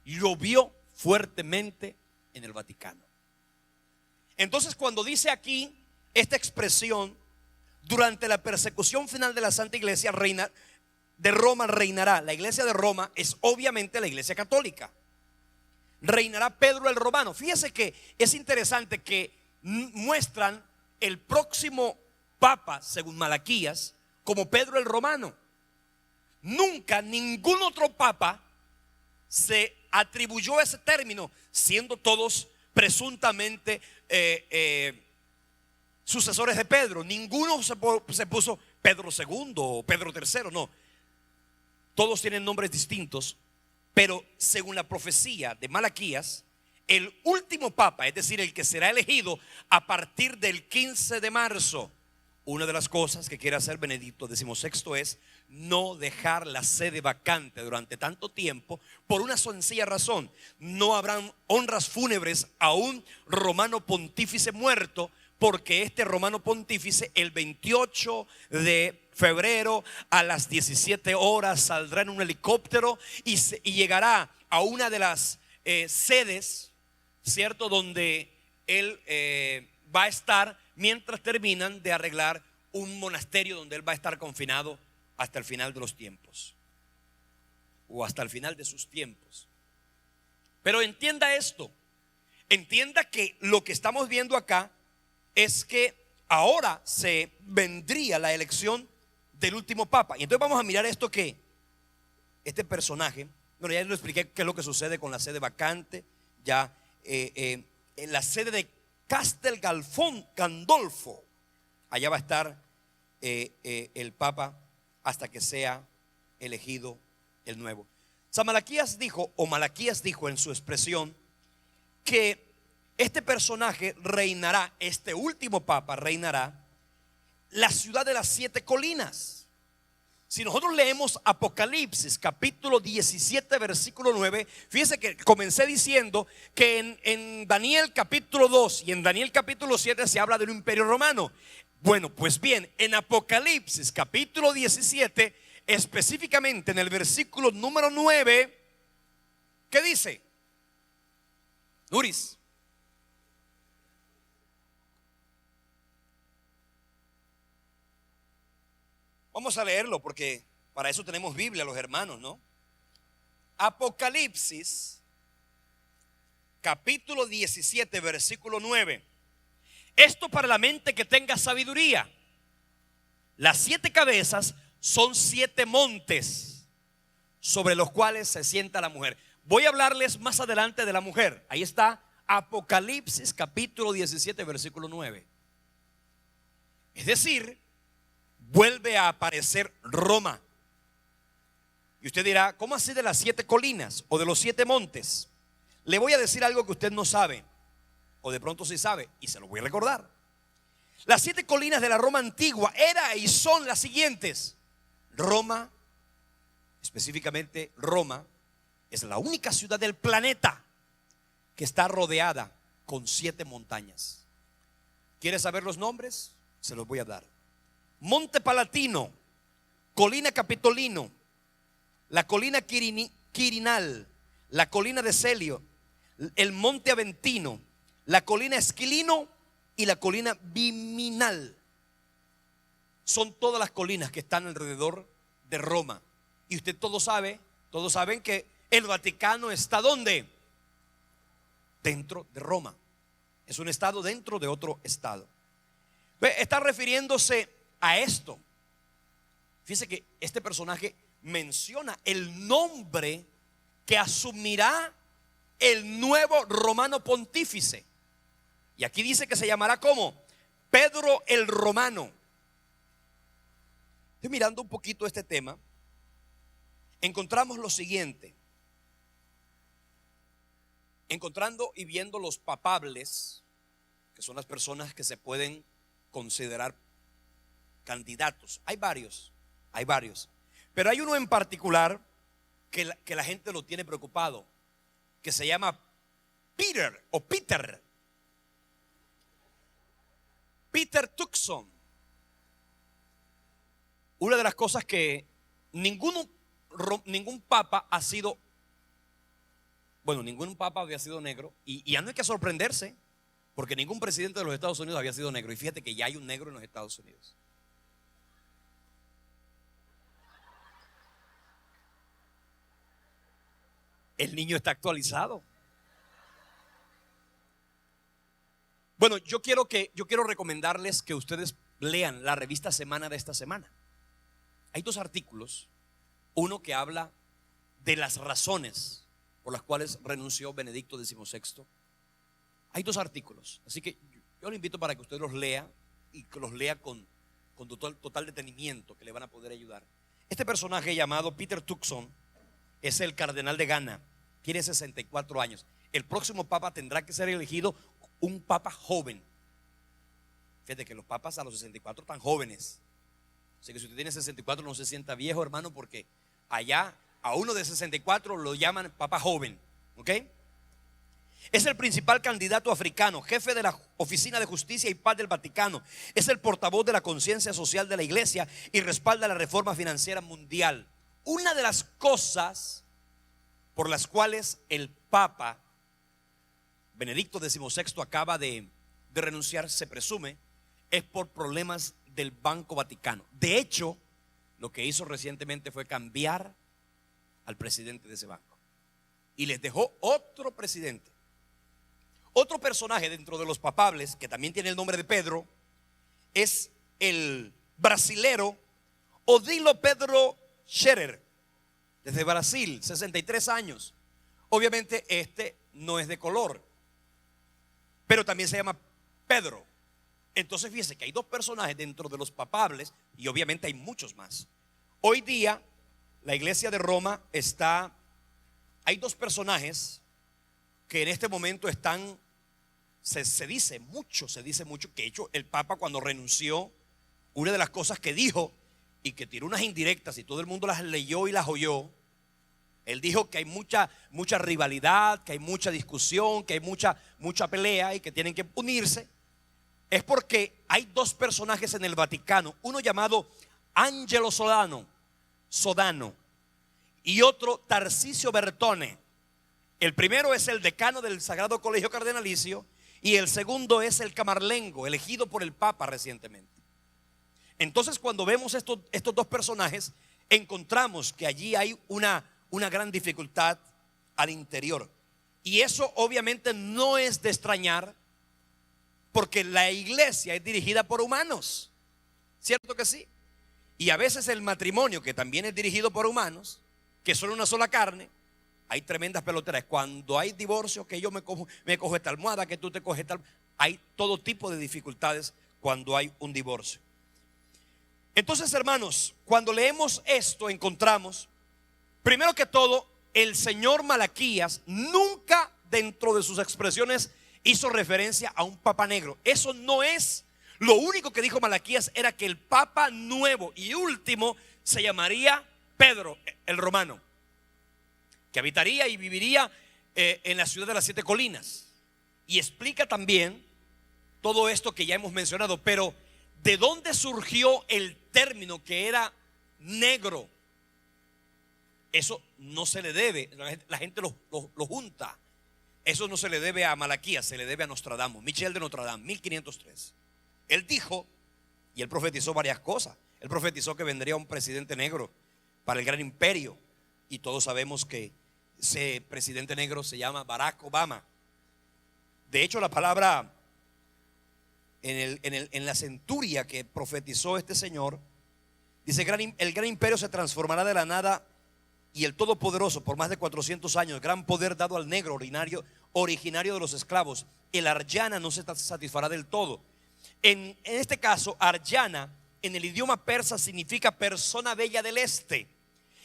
[SPEAKER 1] Llovió fuertemente en el Vaticano. Entonces, cuando dice aquí esta expresión, durante la persecución final de la Santa Iglesia de Roma reinará. La iglesia de Roma es obviamente la iglesia católica. Reinará Pedro el Romano. Fíjese que es interesante que muestran el próximo papa, según Malaquías, como Pedro el Romano. Nunca ningún otro papa se atribuyó ese término, siendo todos presuntamente sucesores de Pedro. Ninguno se puso Pedro II o Pedro III, no. Todos tienen nombres distintos, pero según la profecía de Malaquías, el último papa, es decir, el que será elegido a partir del 15 de marzo, una de las cosas que quiere hacer Benedicto XVI es no dejar la sede vacante durante tanto tiempo, por una sencilla razón: no habrán honras fúnebres a un romano pontífice muerto, porque este romano pontífice el 28 de febrero a las 17 horas saldrá en un helicóptero y llegará a una de las sedes, ¿cierto?, donde él va a estar mientras terminan de arreglar un monasterio donde él va a estar confinado hasta el final de los tiempos, o hasta el final de sus tiempos. Pero entienda esto, entienda que lo que estamos viendo acá es que ahora se vendría la elección del último papa. Y entonces vamos a mirar esto, que este personaje, bueno, ya les expliqué qué es lo que sucede con la sede vacante. Ya en la sede de Castel Gandolfo, allá va a estar el papa hasta que sea elegido el nuevo. Malaquías dijo, o Malaquías dijo en su expresión, que este personaje reinará, este último papa reinará la ciudad de las 7 colinas. Si nosotros leemos Apocalipsis capítulo 17 versículo 9, fíjense que comencé diciendo que en Daniel capítulo 2 y en Daniel capítulo 7 se habla del imperio romano. Bueno, pues bien, en Apocalipsis capítulo 17, específicamente en el versículo número 9, ¿qué dice? Nuris. Vamos a leerlo porque para eso tenemos Biblia, los hermanos, ¿no? Apocalipsis, capítulo 17, versículo 9. Esto para la mente que tenga sabiduría. Las 7 cabezas son 7 montes sobre los cuales se sienta la mujer. Voy a hablarles más adelante de la mujer. Ahí está Apocalipsis, capítulo 17, versículo 9. Es decir, vuelve a aparecer Roma. Y usted dirá, ¿cómo así de las 7 colinas o de los 7 montes? Le voy a decir algo que usted no sabe, o de pronto sí sabe, y se lo voy a recordar. Las 7 colinas de la Roma antigua era y son las siguientes. Roma, específicamente Roma, es la única ciudad del planeta que está rodeada con 7 montañas. ¿Quiere saber los nombres? Se los voy a dar. Monte Palatino, colina Capitolino, la colina Quirinal, la colina de Celio, el monte Aventino, la colina Esquilino y la colina Viminal. Son todas las colinas que están alrededor de Roma. Y usted todos saben que el Vaticano está ¿dónde? Dentro de Roma. Es un estado dentro de otro estado. Está refiriéndose a esto. Fíjese que este personaje menciona el nombre que asumirá el nuevo romano pontífice. Y aquí dice que se llamará ¿cómo? Pedro el Romano. Estoy mirando un poquito este tema. Encontramos lo siguiente. Encontrando y viendo los papables, que son las personas que se pueden considerar candidatos. Hay varios. Pero hay uno en particular que la gente lo tiene preocupado, que se llama Peter o Peter. Peter Turkson. Una de las cosas que ningún papa ha sido, bueno, ningún papa había sido negro, y ya no hay que sorprenderse, porque ningún presidente de los Estados Unidos había sido negro. Y fíjate que ya hay un negro en los Estados Unidos. El niño está actualizado. Bueno, yo quiero recomendarles que ustedes lean la revista Semana de esta semana. Hay 2 artículos. Uno que habla de las razones por las cuales renunció Benedicto XVI. Hay 2 artículos. Así que yo lo invito para que usted los lea, y que los lea con total detenimiento, que le van a poder ayudar. Este personaje llamado Peter Turkson es el cardenal de Ghana. Tiene 64 años. El próximo papa tendrá que ser elegido un papa joven. Fíjate que los papas a los 64 están jóvenes. Así que si usted tiene 64 no se sienta viejo, hermano, porque allá a uno de 64 lo llaman papa joven. ¿Ok? Es el principal candidato africano, jefe de la Oficina de Justicia y Paz del Vaticano. Es el portavoz de la conciencia social de la Iglesia y respalda la reforma financiera mundial. Una de las cosas por las cuales el Papa Benedicto XVI acaba de renunciar, se presume, es por problemas del Banco Vaticano. De hecho, lo que hizo recientemente fue cambiar al presidente de ese banco y les dejó otro presidente. Otro personaje dentro de los papables, que también tiene el nombre de Pedro, es el brasilero Odilo Pedro Scherer, desde Brasil, 63 años. Obviamente este no es de color, pero también se llama Pedro. Entonces fíjese que hay 2 personajes dentro de los papables, y obviamente hay muchos más. Hoy día la iglesia de Roma está hay dos personajes que en este momento están, se dice mucho, que de hecho el Papa cuando renunció, una de las cosas que dijo y que tiró unas indirectas y todo el mundo las leyó y las oyó, él dijo que hay mucha rivalidad, que hay mucha discusión, que hay mucha pelea y que tienen que unirse. Es porque hay dos personajes en el Vaticano, uno llamado Angelo Sodano y otro Tarcisio Bertone. El primero es el decano del Sagrado Colegio Cardenalicio y el segundo es el camarlengo, elegido por el Papa recientemente. Entonces, cuando vemos estos dos personajes, encontramos que allí hay una gran dificultad al interior. Y eso obviamente no es de extrañar, porque la iglesia es dirigida por humanos, ¿cierto que sí? Y a veces el matrimonio, que también es dirigido por humanos, que son una sola carne, hay tremendas peloteras. Cuando hay divorcio, que yo me cojo esta almohada, que tú te coges esta almohada, hay todo tipo de dificultades cuando hay un divorcio. Entonces, hermanos, cuando leemos esto encontramos, primero que todo, el señor Malaquías nunca dentro de sus expresiones hizo referencia a un papa negro. Eso no es lo único que dijo Malaquías, era que el papa nuevo y último se llamaría Pedro el Romano, que habitaría y viviría en la ciudad de las 7 colinas. Y explica también todo esto que ya hemos mencionado, pero ¿de dónde surgió el término que era negro? Eso no se le debe, la gente lo junta. Eso no se le debe a Malaquías, se le debe a Nostradamus, Michel de Notre Dame, 1503. Él dijo, y él profetizó varias cosas. Él profetizó que vendría un presidente negro para el gran imperio, y todos sabemos que ese presidente negro se llama Barack Obama. De hecho, la palabra en la centuria que profetizó este señor, dice: el gran imperio se transformará de la nada, y el Todopoderoso por más de 400 años, gran poder dado al negro originario de los esclavos. El Arjana no se satisfará del todo. En este caso, Arjana en el idioma persa significa persona bella del este.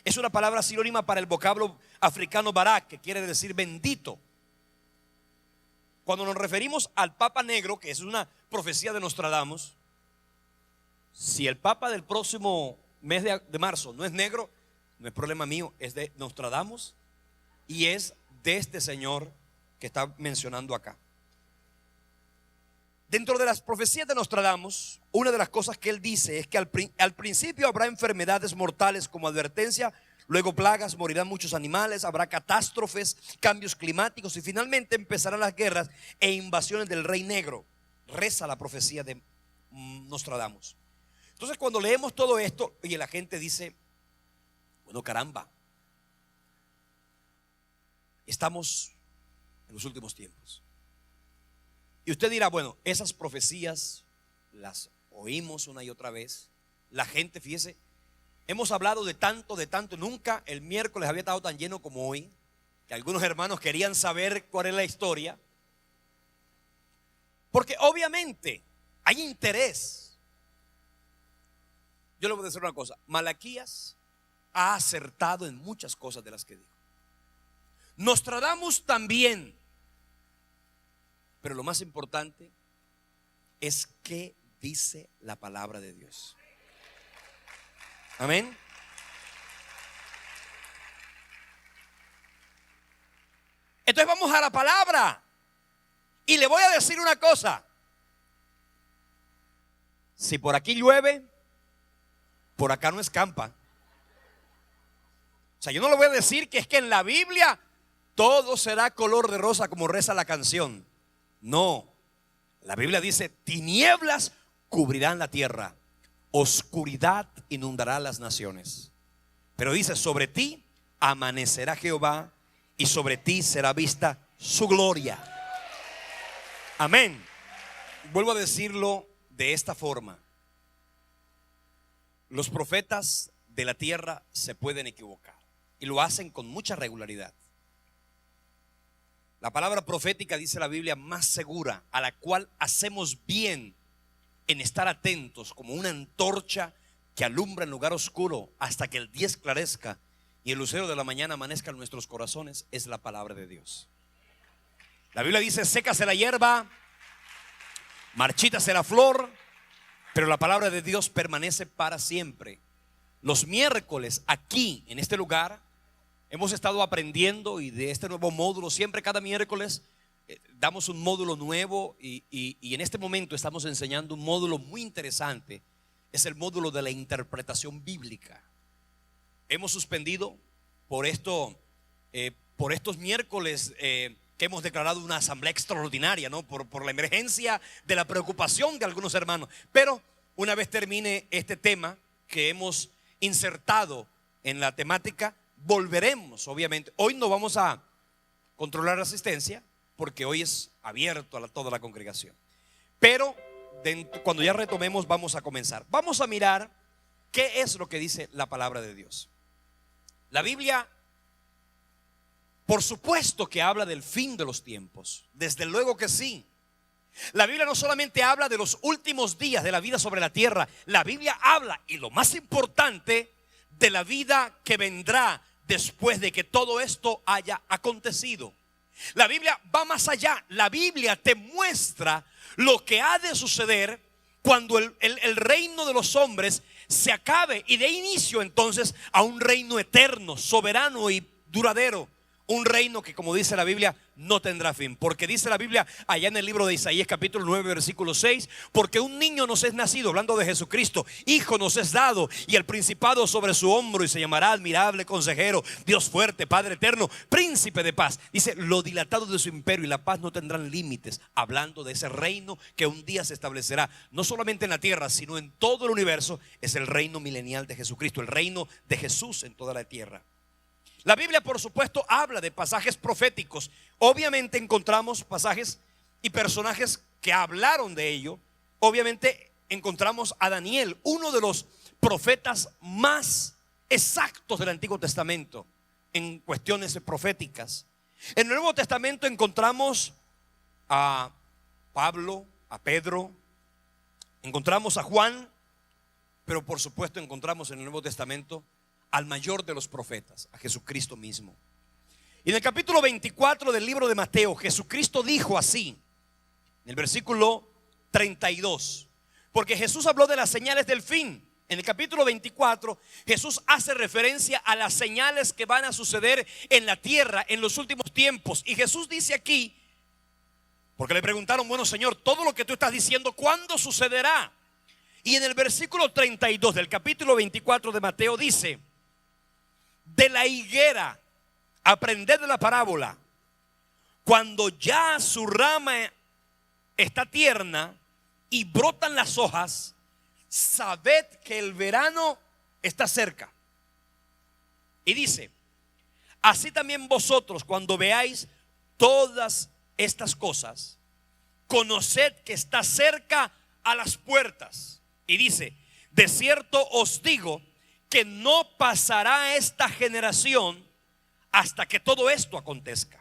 [SPEAKER 1] Es una palabra sinónima para el vocablo africano Barak, que quiere decir bendito. Cuando nos referimos al Papa Negro, que es una profecía de Nostradamus, si el Papa del próximo mes de marzo no es negro, no es problema mío, es de Nostradamus y es de este señor que está mencionando acá. Dentro de las profecías de Nostradamus, una de las cosas que él dice es que al principio habrá enfermedades mortales como advertencia, luego plagas, morirán muchos animales, habrá catástrofes, cambios climáticos y finalmente empezarán las guerras e invasiones del rey negro. Reza la profecía de Nostradamus. Entonces, cuando leemos todo esto, y la gente dice: bueno, caramba, estamos en los últimos tiempos. Y usted dirá: bueno, esas profecías las oímos una y otra vez. La gente, fíjese, hemos hablado de tanto, nunca el miércoles había estado tan lleno como hoy, que algunos hermanos querían saber cuál es la historia, porque obviamente hay interés. Yo le voy a decir una cosa: Malaquías ha acertado en muchas cosas de las que dijo. Nostradamus también. Pero lo más importante es qué dice la palabra de Dios. Amén. Entonces vamos a la palabra. Y le voy a decir una cosa: si por aquí llueve, por acá no escampa. O sea, yo no le voy a decir que es que en la Biblia todo será color de rosa como reza la canción. No, la Biblia dice: tinieblas cubrirán la tierra, oscuridad inundará las naciones. Pero dice: sobre ti amanecerá Jehová y sobre ti será vista su gloria. Amén. Vuelvo a decirlo de esta forma: los profetas de la tierra se pueden equivocar y lo hacen con mucha regularidad. La palabra profética, dice la Biblia, más segura, a la cual hacemos bien en estar atentos como una antorcha que alumbra en lugar oscuro hasta que el día esclarezca y el lucero de la mañana amanezca en nuestros corazones es la palabra de Dios. La Biblia dice: sécase la hierba, marchítase la flor, pero la palabra de Dios permanece para siempre. Los miércoles aquí en este lugar hemos estado aprendiendo, y de este nuevo módulo, siempre cada miércoles damos un módulo nuevo, y en este momento estamos enseñando un módulo muy interesante. Es el módulo de la interpretación bíblica. Hemos suspendido por estos miércoles que hemos declarado una asamblea extraordinaria, ¿no? Por la emergencia de la preocupación de algunos hermanos. Pero una vez termine este tema que hemos insertado en la temática, volveremos, obviamente. Hoy no vamos a controlar la asistencia porque hoy es abierto a toda la congregación. Pero cuando ya retomemos vamos a comenzar. Vamos a mirar qué es lo que dice la palabra de Dios. La Biblia, por supuesto que habla del fin de los tiempos. Desde luego que sí. La Biblia no solamente habla de los últimos días de la vida sobre la tierra. La Biblia habla, y lo más importante, de la vida que vendrá después de que todo esto haya acontecido. La Biblia va más allá. La Biblia te muestra lo que ha de suceder cuando el reino de los hombres se acabe, y de inicio entonces a un reino eterno, soberano y duradero. Un reino que, como dice la Biblia, no tendrá fin. Porque dice la Biblia allá en el libro de Isaías capítulo 9 versículo 6: porque un niño nos es nacido, hablando de Jesucristo, hijo nos es dado, y el principado sobre su hombro, y se llamará admirable consejero, Dios fuerte, Padre eterno, príncipe de paz. Dice: lo dilatado de su imperio y la paz no tendrán límites. Hablando de ese reino que un día se establecerá, no solamente en la tierra, sino en todo el universo. Es el reino milenial de Jesucristo, el reino de Jesús en toda la tierra. La Biblia, por supuesto, habla de pasajes proféticos. Obviamente encontramos pasajes y personajes que hablaron de ello. Obviamente encontramos a Daniel, uno de los profetas más exactos del Antiguo Testamento en cuestiones proféticas. En el Nuevo Testamento encontramos a Pablo, a Pedro, encontramos a Juan, pero por supuesto encontramos en el Nuevo Testamento al mayor de los profetas, a Jesucristo mismo. Y en el capítulo 24 del libro de Mateo, Jesucristo dijo así, en el versículo 32, porque Jesús habló de las señales del fin. En el capítulo 24 Jesús hace referencia a las señales que van a suceder en la tierra en los últimos tiempos. Y Jesús dice aquí, porque le preguntaron: bueno, Señor, todo lo que tú estás diciendo, ¿cuándo sucederá? Y en el versículo 32 del capítulo 24 de Mateo dice: de la higuera aprended de la parábola, cuando ya su rama está tierna y brotan las hojas, sabed que el verano está cerca. Y dice: así también vosotros, cuando veáis todas estas cosas, conoced que está cerca a las puertas. Y dice: de cierto os digo que no pasará esta generación hasta que todo esto acontezca.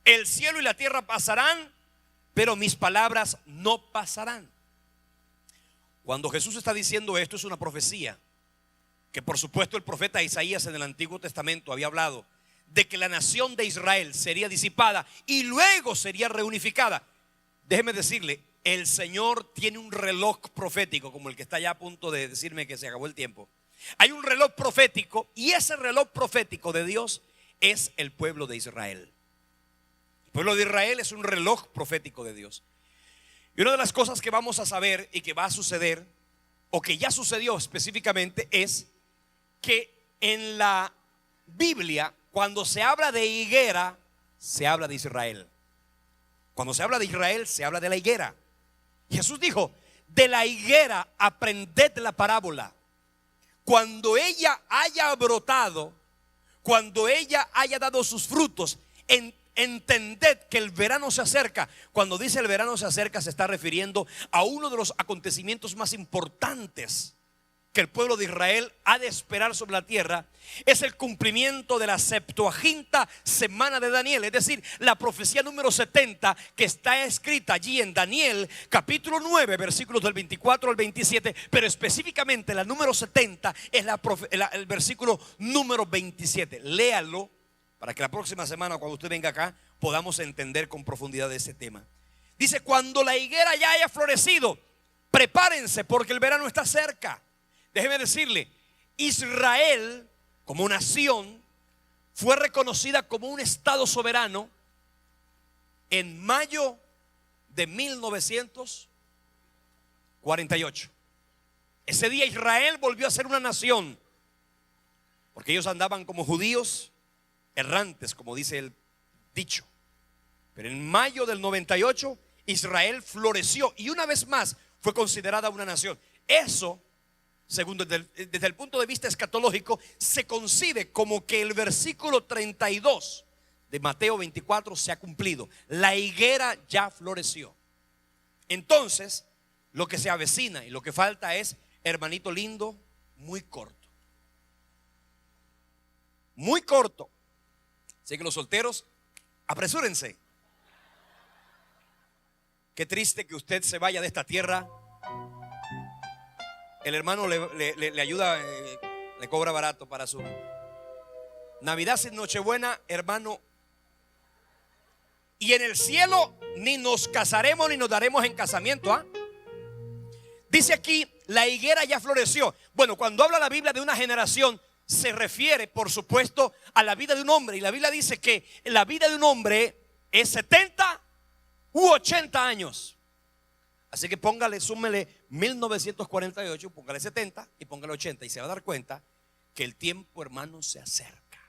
[SPEAKER 1] El cielo y la tierra pasarán, pero mis palabras no pasarán. Cuando Jesús está diciendo esto, es una profecía que, por supuesto, el profeta Isaías en el Antiguo Testamento había hablado de que la nación de Israel sería disipada y luego sería reunificada. Déjeme decirle, el Señor tiene un reloj profético, como el que está ya a punto de decirme que se acabó el tiempo. Hay un reloj profético, y ese reloj profético de Dios es el pueblo de Israel. El pueblo de Israel es un reloj profético de Dios. Y una de las cosas que vamos a saber y que va a suceder, o que ya sucedió específicamente, es que en la Biblia, cuando se habla de higuera, se habla de Israel. Cuando se habla de Israel, se habla de la higuera. Jesús dijo: de la higuera aprended la parábola. Cuando ella haya brotado, cuando ella haya dado sus frutos, entended que el verano se acerca. Cuando dice el verano se acerca, se está refiriendo a uno de los acontecimientos más importantes que el pueblo de Israel ha de esperar sobre la tierra es el cumplimiento de la 70ª semana de Daniel, es decir, la profecía número 70 que está escrita allí en Daniel capítulo 9 versículos del 24 al 27, pero específicamente la número 70 es el versículo número 27. Léalo para que la próxima semana, cuando usted venga acá, podamos entender con profundidad ese tema. Dice: cuando la higuera ya haya florecido, prepárense porque el verano está cerca. Déjeme decirle, Israel como nación fue reconocida como un estado soberano en mayo de 1948. Ese día Israel volvió a ser una nación, porque ellos andaban como judíos errantes, como dice el dicho. Pero en mayo del 98 Israel floreció y una vez más fue considerada una nación. Eso, según desde el punto de vista escatológico, se concibe como que el versículo 32 de Mateo 24 se ha cumplido. La higuera ya floreció. Entonces, lo que se avecina y lo que falta es, hermanito lindo, muy corto. Muy corto. Así que los solteros, apresúrense. Qué triste que usted se vaya de esta tierra. El hermano le ayuda, le cobra barato para su Navidad sin Nochebuena, hermano. Y en el cielo ni nos casaremos ni nos daremos en casamiento, ¿ah? Dice aquí, la higuera ya floreció. Bueno, cuando habla la Biblia de una generación, se refiere, por supuesto, a la vida de un hombre. Y la Biblia dice que la vida de un hombre es 70 u 80 años. Así que póngale, súmele 1948, póngale 70 y póngale 80 y se va a dar cuenta que el tiempo, hermano, se acerca.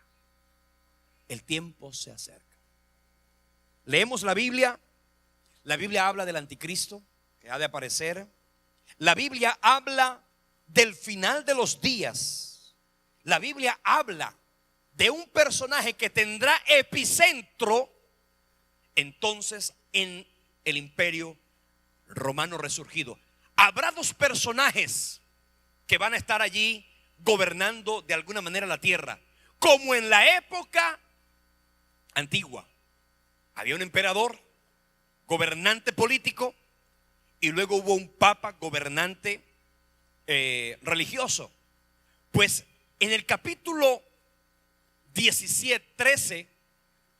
[SPEAKER 1] El tiempo se acerca. Leemos la Biblia habla del anticristo que ha de aparecer. La Biblia habla del final de los días. La Biblia habla de un personaje que tendrá epicentro entonces en el imperio romano resurgido. Habrá dos personajes que van a estar allí gobernando de alguna manera la tierra, como en la época antigua. Había un emperador, gobernante político, y luego hubo un papa, gobernante religioso. Pues en el capítulo 17, 13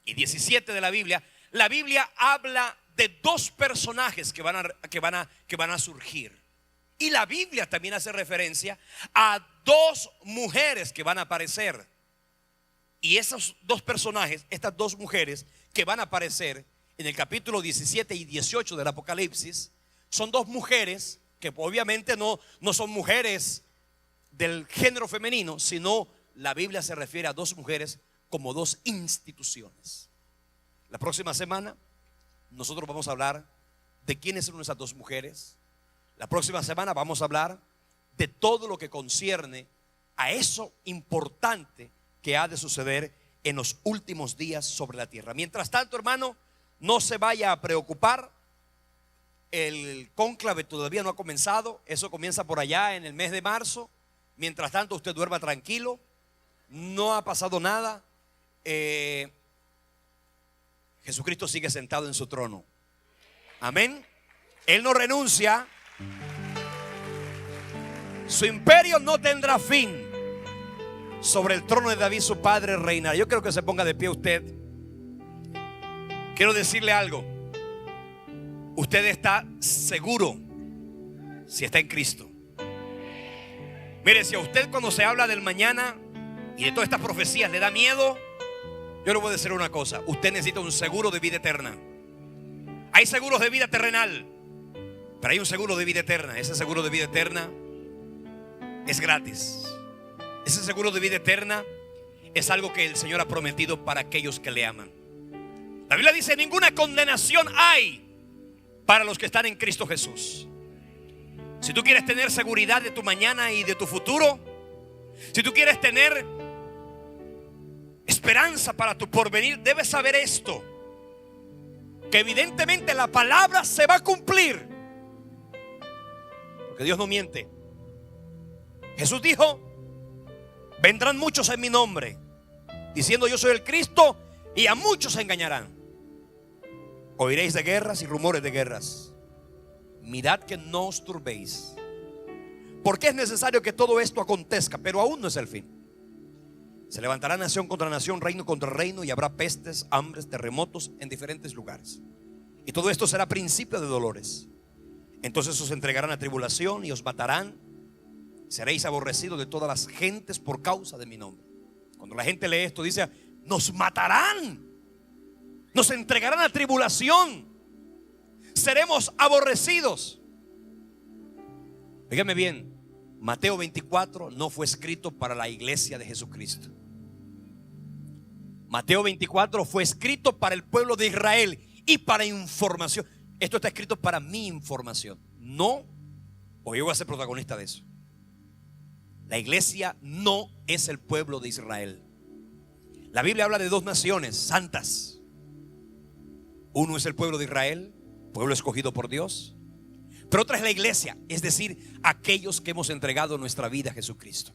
[SPEAKER 1] y 17 de la Biblia habla de dos personajes que van a surgir. Y la Biblia también hace referencia a dos mujeres que van a aparecer. Y esos dos personajes, estas dos mujeres que van a aparecer en el capítulo 17 y 18 del Apocalipsis, son dos mujeres que obviamente no son mujeres del género femenino, sino la Biblia se refiere a dos mujeres como dos instituciones. La próxima semana nosotros vamos a hablar de quiénes son esas dos mujeres. La próxima semana vamos a hablar de todo lo que concierne a eso importante que ha de suceder en los últimos días sobre la tierra. Mientras tanto, hermano, no se vaya a preocupar. El cónclave todavía no ha comenzado. Eso comienza por allá en el mes de marzo. Mientras tanto, usted duerma tranquilo. No ha pasado nada. Jesucristo sigue sentado en su trono. Amén. Él no renuncia. Su imperio no tendrá fin. Sobre el trono de David su padre reinará. Yo quiero que se ponga de pie usted. Quiero decirle algo. Usted está seguro si está en Cristo. Mire, si a usted cuando se habla del mañana y de todas estas profecías le da miedo, yo le voy a decir una cosa. Usted necesita un seguro de vida eterna. Hay seguros de vida terrenal, pero hay un seguro de vida eterna. Ese seguro de vida eterna es gratis. Ese seguro de vida eterna es algo que el Señor ha prometido para aquellos que le aman. La Biblia dice: ninguna condenación hay para los que están en Cristo Jesús. Si tú quieres tener seguridad de tu mañana y de tu futuro, si tú quieres tener esperanza para tu porvenir, debes saber esto: que evidentemente la palabra se va a cumplir, porque Dios no miente. Jesús dijo: vendrán muchos en mi nombre, diciendo yo soy el Cristo, y a muchos se engañarán. Oiréis de guerras y rumores de guerras. Mirad que no os turbéis, porque es necesario que todo esto acontezca, pero aún no es el fin. Se levantará nación contra nación, reino contra reino, y habrá pestes, hambres, terremotos en diferentes lugares. Y todo esto será principio de dolores. Entonces os entregarán a tribulación y os matarán. Seréis aborrecidos de todas las gentes por causa de mi nombre. Cuando la gente lee esto, dice: nos matarán, nos entregarán a tribulación, seremos aborrecidos. Dígame bien, Mateo 24 no fue escrito para la iglesia de Jesucristo. Mateo 24 fue escrito para el pueblo de Israel y para información. Esto está escrito para mi información, no, o yo voy a ser protagonista de eso. La iglesia no es el pueblo de Israel. La Biblia habla de dos naciones santas. Uno es el pueblo de Israel, pueblo escogido por Dios. Pero otra es la iglesia, es decir, aquellos que hemos entregado nuestra vida a Jesucristo.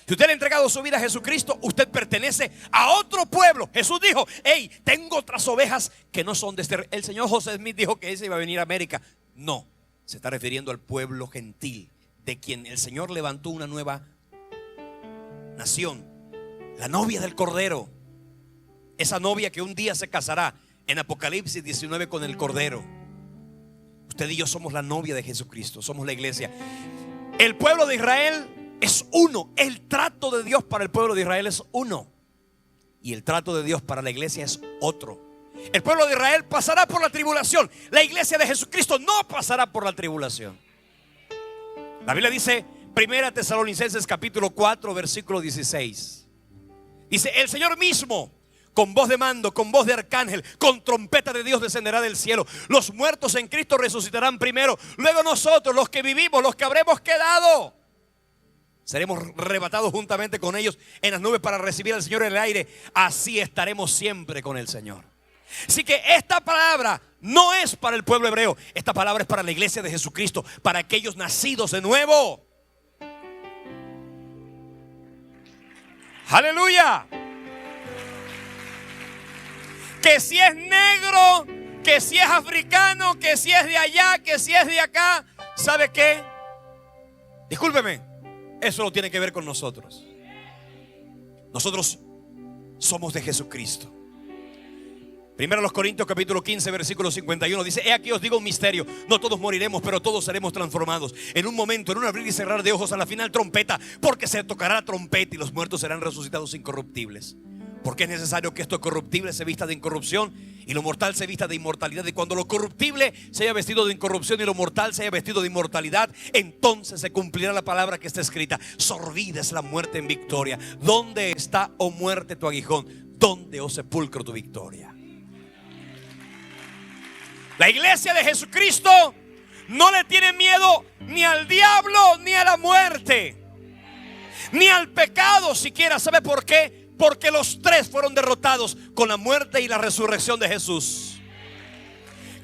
[SPEAKER 1] Si usted le ha entregado su vida a Jesucristo, usted pertenece a otro pueblo. Jesús dijo: hey, tengo otras ovejas que no son de este. El señor José Smith dijo que ese iba a venir a América. No, se está refiriendo al pueblo gentil, de quien el Señor levantó una nueva nación, la novia del Cordero. Esa novia que un día se casará en Apocalipsis 19 con el Cordero. Usted y yo somos la novia de Jesucristo, somos la iglesia. El pueblo de Israel es uno. El trato de Dios para el pueblo de Israel es uno, y el trato de Dios para la iglesia es otro. El pueblo de Israel pasará por la tribulación. La iglesia de Jesucristo no pasará por la tribulación. La Biblia dice, 1 Tesalonicenses capítulo 4 versículo 16, dice: el Señor mismo, con voz de mando, con voz de arcángel, con trompeta de Dios, descenderá del cielo. Los muertos en Cristo resucitarán primero. Luego nosotros, los que vivimos, los que habremos quedado, seremos arrebatados juntamente con ellos en las nubes para recibir al Señor en el aire. Así estaremos siempre con el Señor. Así que esta palabra no es para el pueblo hebreo. Esta palabra es para la iglesia de Jesucristo, para aquellos nacidos de nuevo. Aleluya. Que si es negro, que si es africano, que si es de allá, que si es de acá, ¿sabe qué? Discúlpeme, eso no tiene que ver con nosotros. Nosotros somos de Jesucristo. Primero los Corintios capítulo 15 versículo 51 dice: he aquí os digo un misterio, no todos moriremos, pero todos seremos transformados en un momento, en un abrir y cerrar de ojos, a la final trompeta, porque se tocará la trompeta y los muertos serán resucitados incorruptibles. Porque es necesario que esto corruptible se vista de incorrupción y lo mortal se vista de inmortalidad. Y cuando lo corruptible se haya vestido de incorrupción y lo mortal se haya vestido de inmortalidad, entonces se cumplirá la palabra que está escrita: sorbida es la muerte en victoria. ¿Dónde está, oh muerte, tu aguijón? ¿Dónde, oh sepulcro, tu victoria? La iglesia de Jesucristo no le tiene miedo ni al diablo, ni a la muerte, ni al pecado siquiera. ¿Sabe por qué? Porque los tres fueron derrotados con la muerte y la resurrección de Jesús.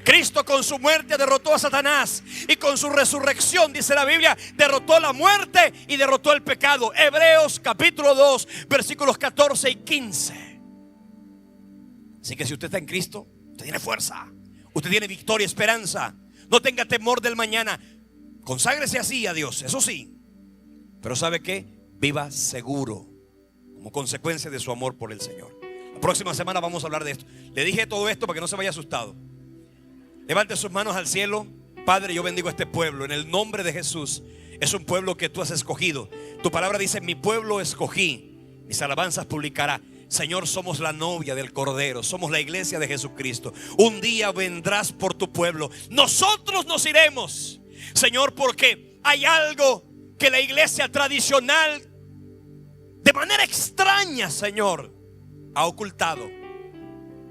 [SPEAKER 1] Cristo con su muerte derrotó a Satanás, y con su resurrección, dice la Biblia, derrotó la muerte y derrotó el pecado. Hebreos capítulo 2 versículos 14 y 15. Así que si usted está en Cristo, usted tiene fuerza, usted tiene victoria, esperanza. No tenga temor del mañana. Conságrese así a Dios, eso sí, pero ¿sabe qué? Viva seguro, como consecuencia de su amor por el Señor. La próxima semana vamos a hablar de esto. Le dije todo esto para que no se vaya asustado. Levante sus manos al cielo. Padre, yo bendigo a este pueblo en el nombre de Jesús. Es un pueblo que tú has escogido. Tu palabra dice: mi pueblo escogí, mis alabanzas publicará. Señor, somos la novia del Cordero, somos la iglesia de Jesucristo. Un día vendrás por tu pueblo. Nosotros nos iremos, Señor, porque hay algo que la iglesia tradicional, de manera extraña, Señor, ha ocultado.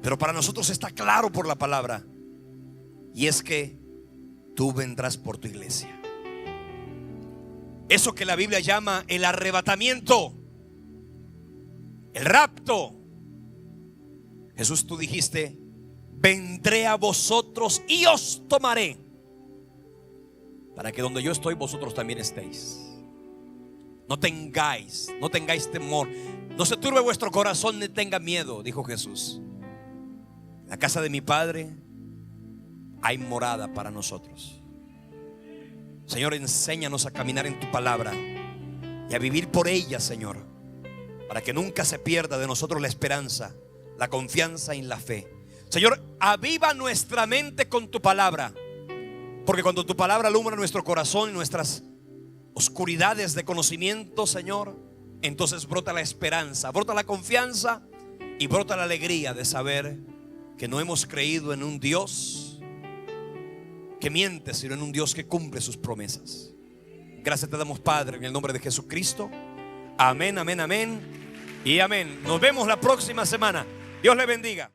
[SPEAKER 1] Pero para nosotros está claro por la palabra, y es que tú vendrás por tu iglesia. Eso que la Biblia llama el arrebatamiento, el rapto. Jesús, tú dijiste: vendré a vosotros y os tomaré, para que donde yo estoy vosotros también estéis. No tengáis temor. No se turbe vuestro corazón ni tenga miedo, dijo Jesús. En la casa de mi Padre hay morada para nosotros. Señor, enséñanos a caminar en tu palabra y a vivir por ella, Señor, para que nunca se pierda de nosotros la esperanza, la confianza y la fe. Señor, aviva nuestra mente con tu palabra, porque cuando tu palabra alumbra nuestro corazón y nuestras oscuridades de conocimiento, Señor, entonces brota la esperanza, brota la confianza y brota la alegría de saber que no hemos creído en un Dios que miente, sino en un Dios que cumple sus promesas. Gracias te damos, Padre, en el nombre de Jesucristo. Amén, amén, amén y amén. Nos vemos la próxima semana. Dios le bendiga.